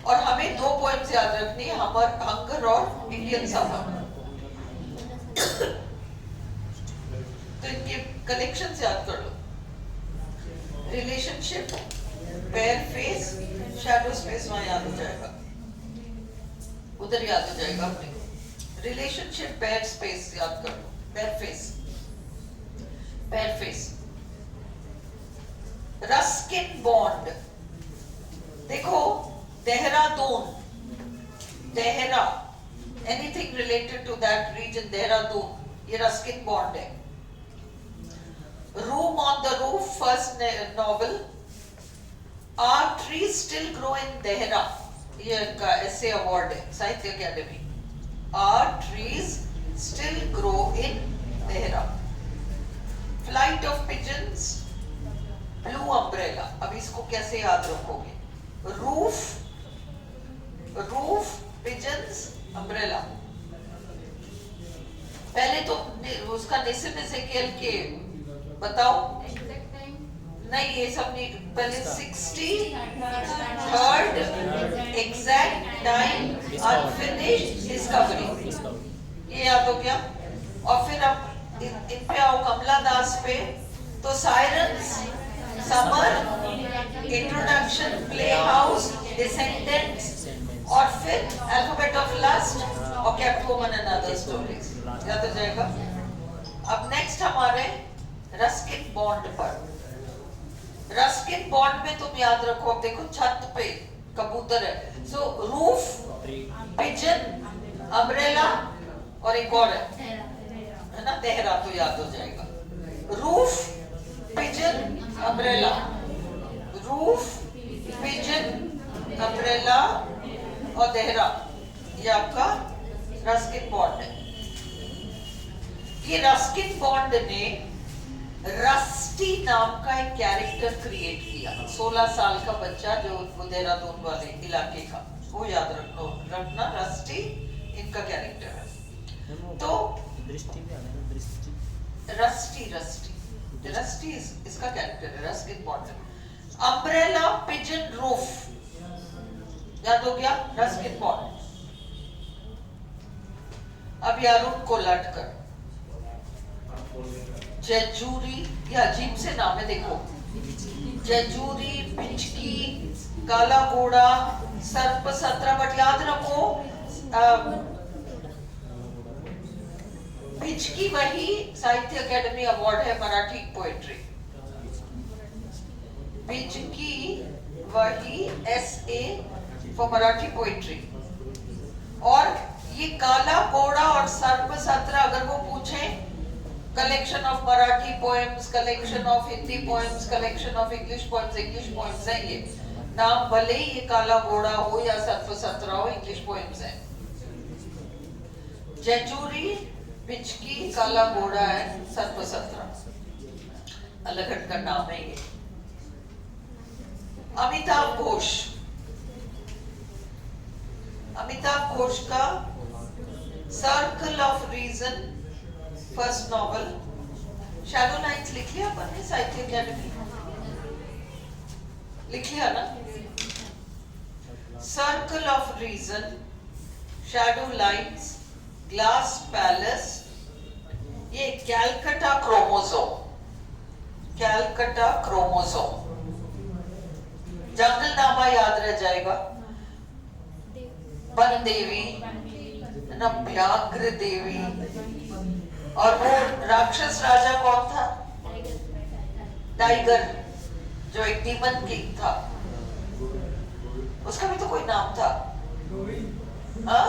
और हमें 2 पोएम्स वर्ड्स याद रखनी है, हंगर और इंडियन समर। तो इनके कलेक्शन याद कर लो। Relationship, pair face, shadow space वहां याद हो जाएगा, उधर याद हो जाएगा अपने। रिलेशनशिप, पेयर स्पेस याद कर लो, pair face, pair face. Ruskin Bond, देखो Dehradun, Dehra, anything related to that region, Dehradun, ये रस्किन बॉन्ड है। Room on the roof, first novel. Are trees still grow in Dehra, ये इनका ऐसे अवार्ड है Sahitya Akademi. Are trees still grow in Dehra. Flight of pigeons, blue umbrella. अब इसको कैसे याद रखोगे? Roof, roof, pigeons, umbrella. पहले तो उसका निसिम एज़ेकियल के बताओ। नहीं, ये सब नहीं, पहले 63rd exact time, unfinished discovery, ये याद हो गया। और फिर अब इन पे आओ, कमला दास पे, तो sirens, summer, introduction, play house, descendants, और फिर अल्फाबेट ऑफ लस्ट और kept woman and other stories, याद हो जाएगा। अब नेक्स्ट हमारे रस्किन बॉन्ड पर। रस्किन बॉन्ड में तुम याद रखो, अब देखो छत पे कबूतर है, सो रूफ, पिजन, अम्ब्रेला, और एक और है ना, देहरा, तो याद हो जाएगा। Roof, pigeon, umbrella, roof, pigeon, umbrella और देहरा, ये आपका रस्किन बॉन्ड है। ये रस्किन बॉन्ड ने रस्टी नाम का एक कैरेक्टर क्रिएट किया। 16 साल का बच्चा जो देहरादून वाले इलाके का, वो याद रखना, रस्टी इनका कैरेक्टर है। तो दृष्टि भी आ गया ना, दृष्टि, रस्टी, रस्टी, रस्टी इसका कैरेक्टर है, Ruskin bond. Umbrella, pigeon, roof, याद हो गया, रस्किन बॉन्ड। अब यारुन को लट कर, जेजूरी, ये अजीब से नाम है, देखो, जेजूरी, पिचकी, काला घोड़ा, सर्प 17, बट याद रखो पिचकी वही साहित्य अकेडमी अवार्ड है मराठी पोएट्री। पिचकी वही SA फॉर मराठी पोएट्री। और ये काला घोड़ा और सर्प 17 अगर वो पूछे, collection of Marathi poems, collection of Hindi poems, collection of English poems है ये। नाम भले ही ये काला घोड़ा हो या सर्प 17 हो, इंग्लिश पोएम्स है। जेजूरी, पिचकी, काला घोड़ा है, सर्प 17 अलग हट का नाम है ये। अमिताभ घोष, अमिताभ घोष का circle of reason first novel. Shadow lines लिख लिया अपन ने साहित्य अकेडमी, लिख लिया ना। Circle of reason, shadow lines, glass palace, ये कैलकटा क्रोमोसोम, कैलकटा क्रोमोसोम। जंगल नामा याद रह जाएगा, बन देवी, व्याघ्र देवी। और वो राक्षस राजा कौन था? टाइगर, जो एक डीमन किंग था, उसका भी तो कोई नाम था। हाँ?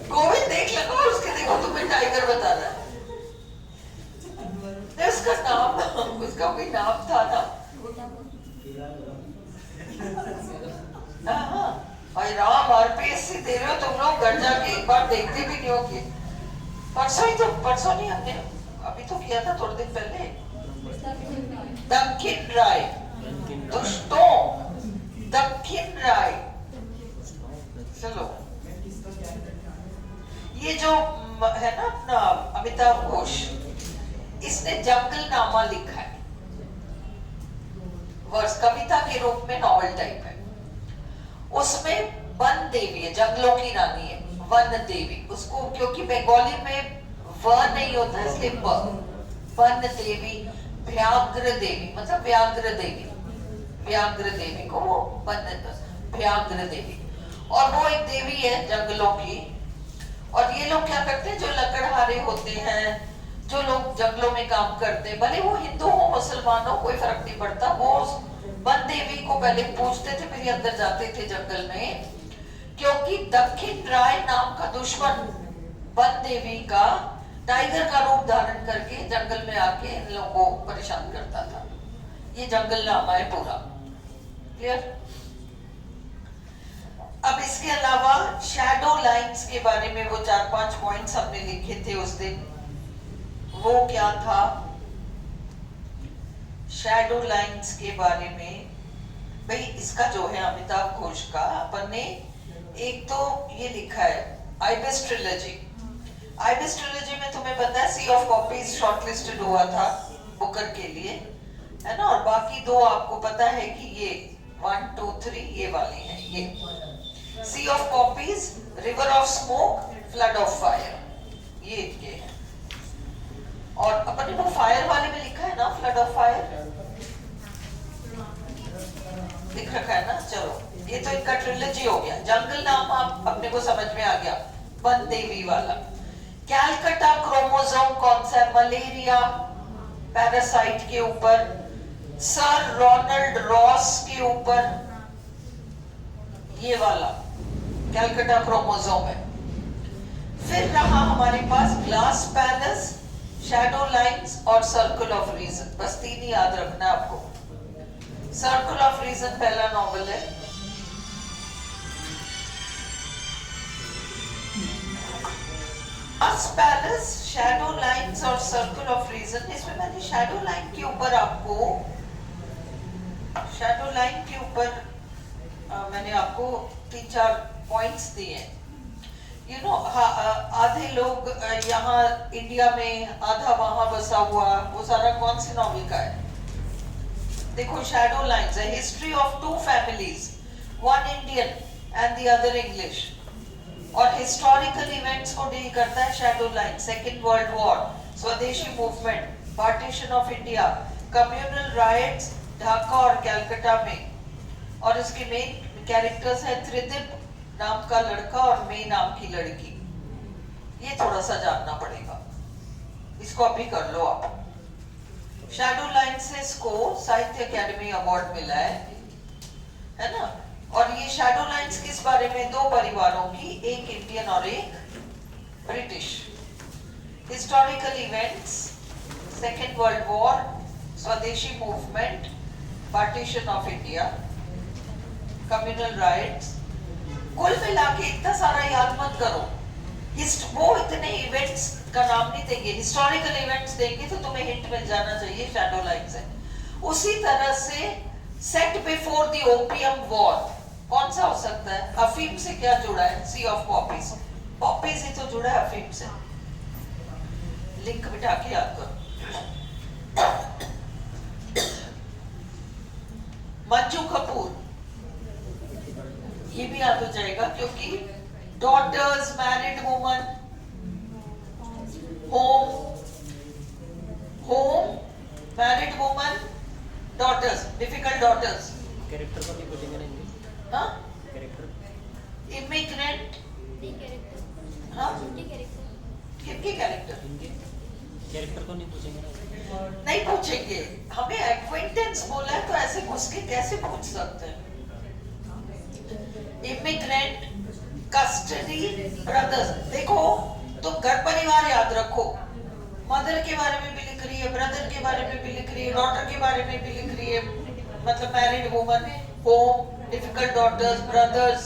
गोविंद देख लगा, उसके देखो तुम्हें टाइगर बता रहा है, उसका नाम, उसका कोई नाम था ना। हाँ, भाई राम RPSC दे रहे हो तुम लोग, घर जाके एक बार देखते भी नहीं होगे। परसों ही तो, परसों नहीं, हमने अभी तो किया था थोड़े दिन पहले। दक्षिण राय, दुष्टों, दक्षिण राय। चलो, ये जो है ना अपना अमिताभ घोष, इसने जंगल नामा लिखा है। वर्स, कविता के रूप में नॉवल टाइप है। उसमें वन देवी है, जंगलों की रानी है, वन देवी। उसको क्योंकि बंगाली में व नहीं होता है इसलिए वन देवी, व्याघ्र देवी मतलब व्याघ्र देवी, व्याघ्र देवी को वो व्याघ्र देवी। और वो एक देवी है जंगलों की। और ये लोग क्या करते हैं, जो लकड़हारे होते हैं, जो लोग जंगलों में काम करते हैं, भले वो हिंदू हो मुसलमान हो कोई फर्क नहीं पड़ता, वो वन देवी को पहले पूजते थे फिर अंदर जाते थे जंगल में। क्योंकि दक्षिण राय नाम का दुश्मन वन देवी का टाइगर का रूप धारण करके जंगल में आके इन लोगों को परेशान करता था। ये जंगल नामा है पूरा। क्लियर? अब इसके अलावा शैडो लाइंस के बारे में वो 4-5 पॉइंट्स हमने लिखे थे उस दिन। वो क्या था शैडो लाइंस के बारे में? भाई इसका जो है अमिताभ घोष का, अपन ने एक तो ये लिखा है आइबिस ट्रिलॉजी। आइबिस ट्रिलॉजी में तुम्हें पता है सी ऑफ कॉपीज शॉर्टलिस्टेड हुआ था बुकर के लिए, है ना। और बाकी दो आपको पता है कि ये 1, 2, 3 ये वाले हैं। ये sea of poppies, river of smoke, flood of fire, ये इनके हैं। और अपन ने वो फायर वाले में लिखा है ना, फ्लड ऑफ फायर लिख रखा है ना। चलो ये तो इनका ट्रिलॉजी हो गया। जंगल नाम आप अपने को समझ में आ गया, वन देवी वाला। कैलकटा क्रोमोसोम कौन सा है? मलेरिया पैरासाइट के ऊपर, सर रोनाल्ड रॉस के ऊपर, ये वाला कैलकटा क्रोमोसोम है। फिर रहा हमारे पास ग्लास पैलेस, शैडो लाइंस और सर्कल ऑफ रीजन। बस 3 ही याद रखना है आपको। सर्कल ऑफ रीजन पहला नॉवल है। ग्लास पैलेस, शैडो लाइंस और सर्कल ऑफ रीजन। इसमें मैंने शैडो लाइन के ऊपर आपको, शैडो लाइन के ऊपर मैंने आपको 3-4 पॉइंट्स दिए हैं। यू नो, आधे लोग यहाँ इंडिया में, आधा वहां बसा हुआ, वो सारा कौन सी नॉवल का है? देखो शैडो लाइन्स है history of 2 families, one Indian and the other English. और हिस्टोरिकल इवेंट्स को डील करता है shadow line. Second world war, Swadeshi movement, partition of India, communal riots Dhaka और कलकत्ता में। और इसके मेन कैरेक्टर्स है त्रिदिप नाम का लड़का और मे नाम की लड़की। ये थोड़ा सा जानना पड़ेगा, इसको अभी कर लो आप। शैडो लाइन से इसको साहित्य अकेडमी अवार्ड मिला है ना। और ये शैडो लाइंस किस बारे में? 2 परिवारों की, एक इंडियन और एक British. Historical events, second world war, Swadeshi movement, partition of India, communal riots. कुल मिला के इतना सारा याद मत करो। वो इतने इवेंट्स का नाम नहीं देंगे, हिस्टोरिकल इवेंट्स देंगे तो तुम्हें हिंट मिल जाना चाहिए शैडो लाइंस है। उसी तरह से set before the opium war कौन सा हो सकता है? अफीम से क्या जुड़ा है? सी ऑफ पॉपीज, पॉपीज ही तो जुड़ा है अफीम से। लिंक बिठा के याद करो। मंजू कपूर, ये भी याद हो जाएगा क्योंकि daughters, married woman, home, married woman, daughters, difficult daughters. Character को नहीं पूछेंगे ना इनके? हाँ, कैरेक्टर, इमिग्रेंट, हाँ, किनके कैरेक्टर? इनके कैरेक्टर को नहीं पूछेंगे ना? नहीं पूछेंगे, हमें एक्वेंटेंस बोला है तो ऐसे घुस के कैसे पूछ सकते हैं? Immigrant, custody, brothers. देखो तुम घर परिवार याद रखो, मदर के बारे में भी लिख रही है, ब्रदर के बारे में भी लिख रही है, डॉटर के बारे में भी लिख रही है, मतलब married woman, home, difficult daughters, brothers.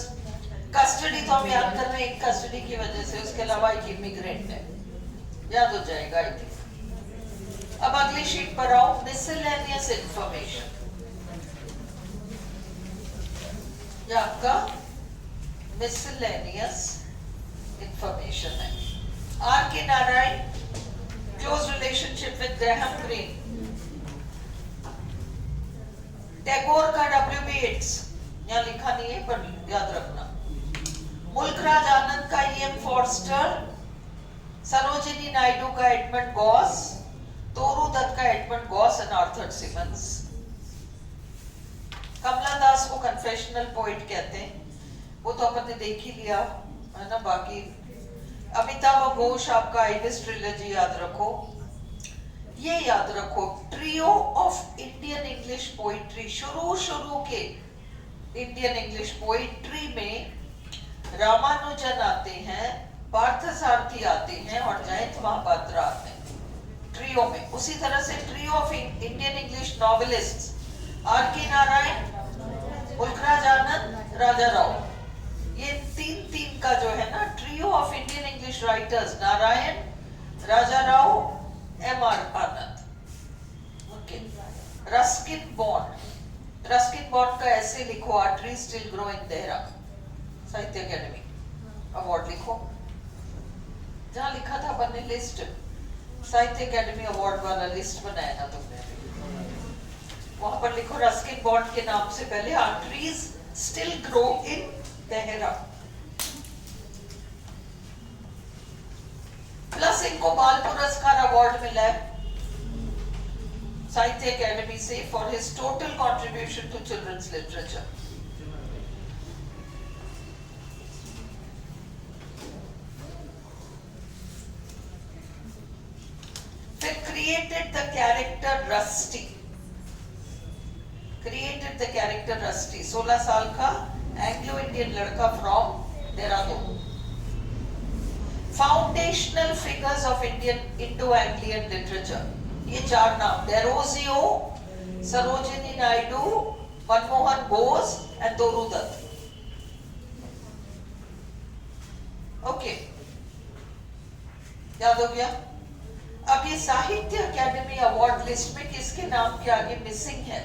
Custody तो हम याद कर रहे हैं कस्टडी की वजह से, उसके अलावा एक इमिग्रेंट है, याद हो जाएगा आई थिंक। अब अगली शीट पर आओ, मिसलेनियस इंफॉर्मेशन। ये आपका मिसलेनियस इंफॉर्मेशन है। R K Narayan, close relationship with Graham Greene. Tagore का WB8 यहाँ लिखा नहीं है पर याद रखना। मुल्कराज आनंद का E.M. फॉर्स्टर, सरोजिनी नायडू का एडमंड गॉस, तोरू दत्त का Edmund Gosse and Arthur Symons. Kamala Das को कन्फेशनल पोइट कहते हैं, वो तो अपन ने देख ही लिया है ना। बाकी अमिताभ घोष आपका आइविस ट्रिलॉजी याद रखो। ये याद रखो, trio of Indian English poetry, शुरू के इंडियन इंग्लिश पोइट्री में रामानुजन आते हैं, पार्थसारथी आते हैं और जयंत महापात्रा आते हैं ट्रियो में। उसी तरह से trio of Indian English novelists R.K. Narayan, Mulkraj Anand, Raja Rao, ये तीन का जो है ना trio of Indian English writers, Narayan, Raja Rao, M.R. Anand. Okay, Ruskin Bond का ऐसे लिखो, are tree still grow in Dehra, Sahitya Akademi award लिखो। जहां लिखा था अपन ने लिस्ट, साहित्य अकेडमी अवार्ड वाला लिस्ट बनाया ना तुमने, वहां पर लिखो रस्किन बॉन्ड के नाम से पहले are trees still grow in Dehra. Plus इनको बाल पुरस्कार अवार्ड मिला है साहित्य अकेडमी से for his total contribution to children's literature. फिर क्रिएटेड द कैरेक्टर रस्टी, 16 साल का एंग्लो इंडियन लड़का from Dehradun. Foundational figures of Indian Indo Anglian literature, ये 4 नाम, डेरोजियो, सरोजिनी नायडू, मनमोहन घोष एंड तोरू दत्त। ओके, याद हो गया। अब ये साहित्य अकेडमी अवार्ड लिस्ट में किसके नाम के आगे मिसिंग है?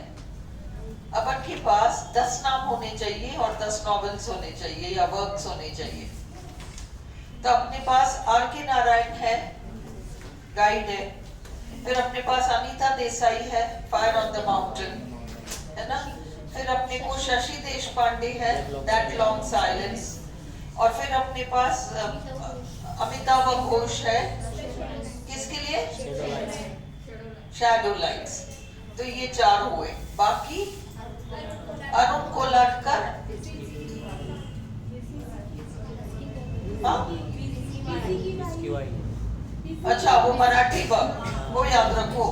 अपन के पास 10 नाम होने चाहिए और 10 नॉवेल्स होने चाहिए या वर्क्स होने चाहिए। तो अपने पास R.K. नारायण है, गाइड है, फिर अपने पास अनीता देसाई है, फायर ऑन द माउंटेन, है ना। फिर अपने को शशि देशपांडे है, दैट लॉन्ग साइलेंस, और फिर अपने पास अमिताभ घोष है, किसके लिए? Shadow lights. तो ये 4 हुए। बाकी अरुण कोलाटकर, हाँ? अच्छा, वो मराठी वर्क, वो याद रखो,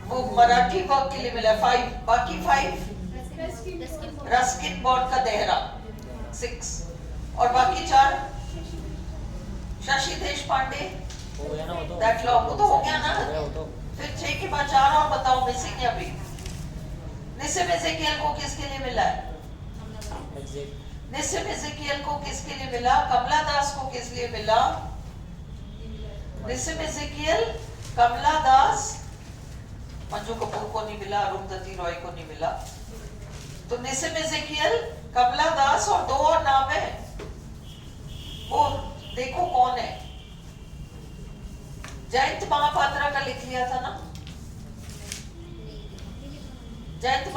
वो मराठी वर्क के लिए मिला 5। बाकी 5 रस्किन बॉन्ड का देहरा 6, और बाकी 4 शशि देशपांडे, दैट लॉन्ग, वो तो हो गया ना। फिर 6 के बाद 4 और बताओ मिसिंग है अभी। निसिम एजेकियल को किसके लिए मिला है? निसिम एजेकियल को किसके लिए मिला? कमला दास को किस लिए मिला? निसिम एजेकियल, कमला दास, मंजू कपूर को नहीं मिला, अरुंधति रॉय को नहीं मिला। तो निसिम एजेकियल, कमला दास और 2 और नाम है, वो देखो कौन है। जयंत महापात्रा का लिख लिया था ना, जयंत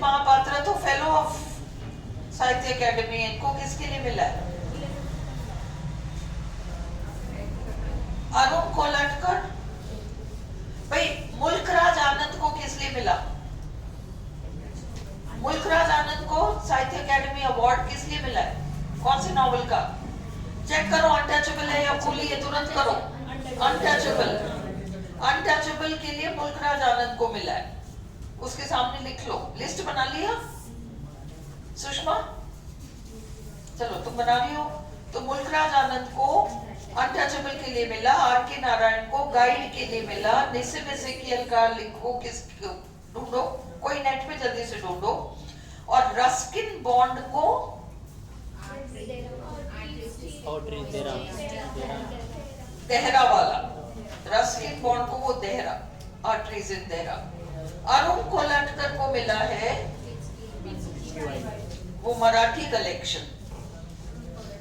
महापात्रा तो फेलो ऑफ साहित्य अकेडमी, इनको किसके लिए मिला है? अरुण कोलाटकर। भाई मुल्कराज आनंद को किस लिए मिला? मुल्कराज आनंद को साहित्य अकेडमी अवार्ड किस लिए मिला है? कौन से नॉवेल का? चेक करो, अनटचेबल है या कूली है, तुरंत करो। अनटचेबल के लिए मुल्कराज आनंद को मिला है, उसके सामने लिख लो। लिस्ट बना लिया सुषमा? चलो तुम बना रही हो। तो मुल्कराज आनंद को अनटचेबल के लिए मिला, R.K. नारायण को गाइड के लिए मिला, निसिम एजेकियल का लिखो, किस ढूंढो, कोई नेट पे जल्दी से ढूंढो, और रस्किन बॉन्ड को देहरा वाला, रस्किन बॉन्ड को वो देहरा, आर्टरीज इन देहरा। अरुण कोलाटकर को मिला है वो मराठी कलेक्शन।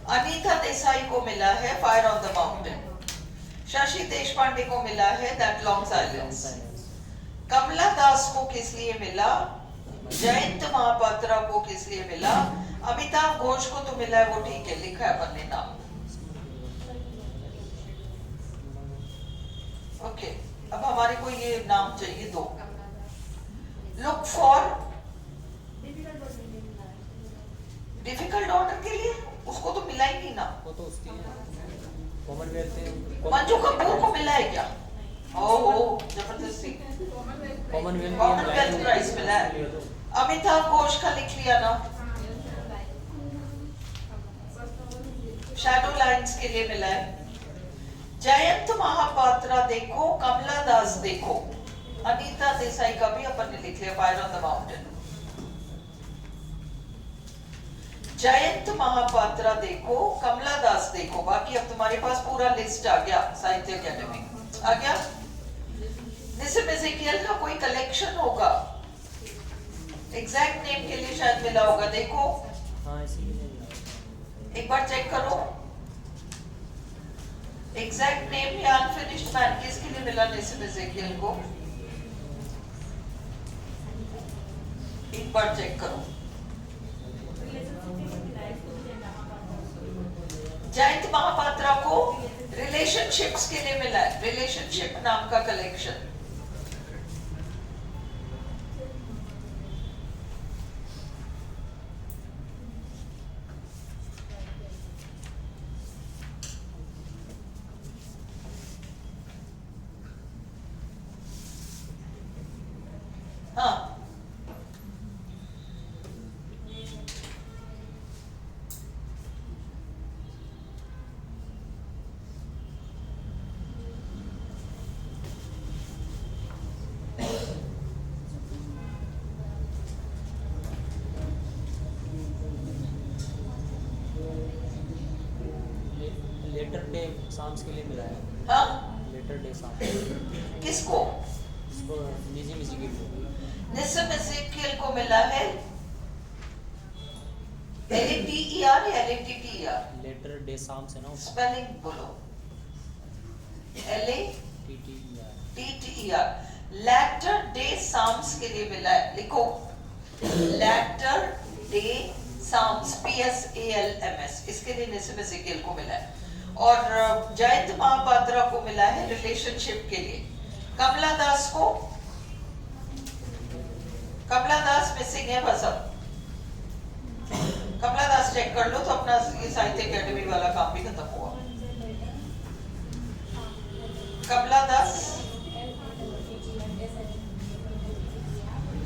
अनीता देसाई को मिला है fire on the mountain. Shashi Deshpande को मिला है दैट लॉन्ग साइलेंस। साइलेंस। कमला दास को किस लिए मिला? जयंत महापात्रा को किस लिए मिला? अमिताभ घोष को तो मिला है, वो ठीक है, लिखा है अपन ने नाम। ओके, अब हमारे को ये नाम चाहिए दो। लुक फॉर डिफिकल्ट ऑर्डर के लिए, उसको तो मिला ही नहीं ना। वो तो उसकी कॉमनवेल्थ मंजू कपूर को मिला है क्या? ओहो, जबरदस्ती। कॉमनवेल्थ प्राइज मिला है। अमिताभ घोष का लिख लिया ना। शैडो लाइन्स के लिए मिला है। जयंत महापात्रा देखो, कमला दास देखो, अनीता देसाई का भी अपन ने लिख लिया, fire on the mountain. Jayanta Mahapatra देखो, कमला दास देखो, बाकी अब तुम्हारे पास पूरा लिस्ट आ गया साहित्य अकेडमी आ गया। निसिम एजेकियल का कोई कलेक्शन होगा, एग्जैक्ट नेम के लिए शायद मिला होगा, देखो हाँ इसीलिए एक बार चेक करो। एग्जैक्ट नेम या अनफिनिश्ड मैन किसके लिए मिला निसिम एजेकियल को? एक बार चेक करो। जयंत महापात्रा को रिलेशनशिप्स के लिए मिला है, रिलेशनशिप नाम का कलेक्शन। हाँ, लेटर डे शाम्स के लिए मिला है। हाँ, लेटर डे शाम किसको? इसको निजी मिजी की निसिम एजेकियल को मिला है LATER या LATTER? लेटर डे शाम्स है ना उसका। स्पेलिंग बोलो। LATTER। लैटर डे साम्स के लिए मिला है, लिखो लैटर डे साम्स, PSALMS, इसके लिए निसिम एजेकियल को मिला है। और जयंत महापात्रा को मिला है रिलेशनशिप के लिए। कमला दास को, कमला दास मिसिंग है बस। अब कमला दास चेक कर लो तो अपना ये साहित्य अकेडमी वाला काम भी खत्म हुआ। कमला दास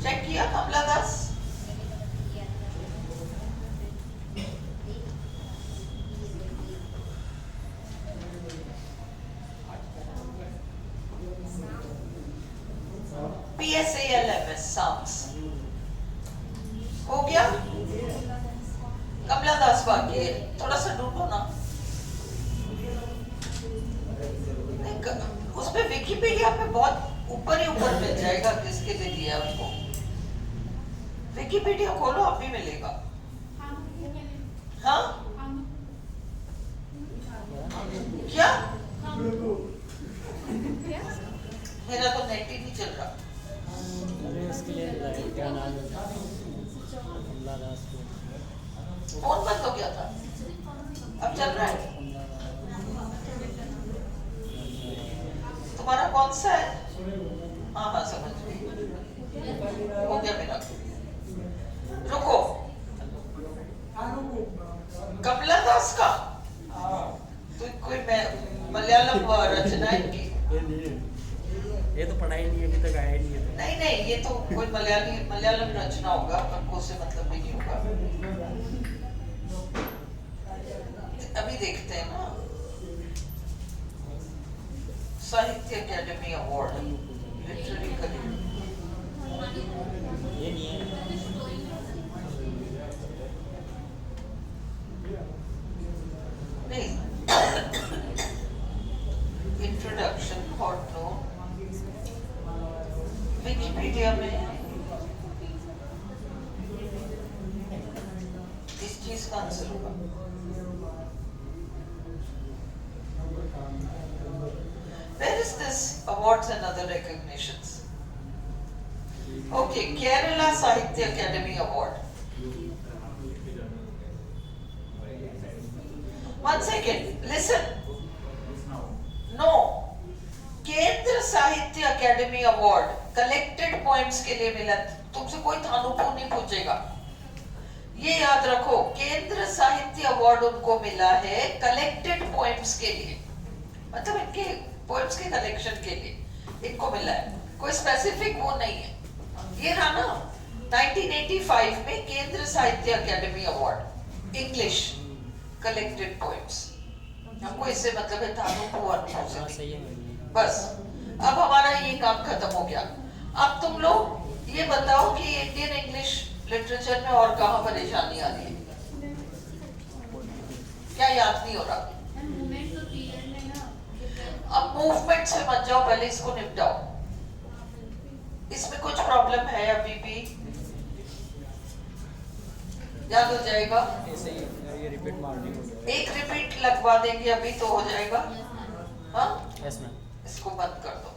चेक किया? कमला दास PSALMS साम्स हो गया। कमला दास बाकी है, थोड़ा सा ढूंढो ना। उस पे विकिपीडिया पे बहुत ऊपर ही ऊपर मिल जाएगा किसके लिए दिया उनको। विकिपीडिया खोलो, आप भी मिलेगा। हाँ क्या? मेरा तो नेट ही नहीं चल रहा। अरे उसके लिए मिला है, क्या नाम है कमला दास को। फोन बंद हो गया था, अब चल रहा है। तुम्हारा कौन सा है? हाँ हाँ समझ गई, हो गया मेरा। रुको, कमला दास का तो कोई मलयालम रचना है इनकी? ये तो पढ़ाई नहीं है, अभी तक आया ही नहीं है। नहीं नहीं, ये तो कोई मलयालम रचना होगा, अपन को उससे मतलब भी नहीं होगा। अभी देखते हैं ना। साहित्य अकेडमी अवार्ड लिटरेरी करियर, ये नहीं है। नहीं, इंट्रोडक्शन हॉट नोट विकिपीडिया में इस चीज का आंसर होगा। awards and other recognitions. Okay, Kerala Sahitya Academy Award. One second, listen. No. केंद्र साहित्य अकेडमी अवार्ड कलेक्टेड पॉइंट्स के लिए मिला, तुमसे कोई थानुपू नहीं पूछेगा, ये याद रखो। केंद्र साहित्य अवार्ड उनको मिला है कलेक्टेड पॉइंट्स के लिए, मतलब इनके पोएम्स के कलेक्शन के लिए इनको मिला है, कोई स्पेसिफिक वो नहीं है। ये रहा ना 1985 में केंद्र साहित्य Akademi award English collected poems, हमको इससे मतलब है थानुपू और हाँ सही है मैम। बस अब हमारा ये काम खत्म हो गया। अब तुम लोग ये बताओ कि इंडियन इंग्लिश लिटरेचर में और कहाँ परेशानी आ रही है, क्या याद नहीं हो रहा? अब मूवमेंट से मत जाओ, पहले इसको निपटाओ। इसमें कुछ प्रॉब्लम है अभी भी? याद हो जाएगा? ऐसे ही ये रिपीट मारनी होगी। एक रिपीट लगवा देंगे अभी तो हो जाएगा। हाँ यस मैम। इसको बंद कर दो।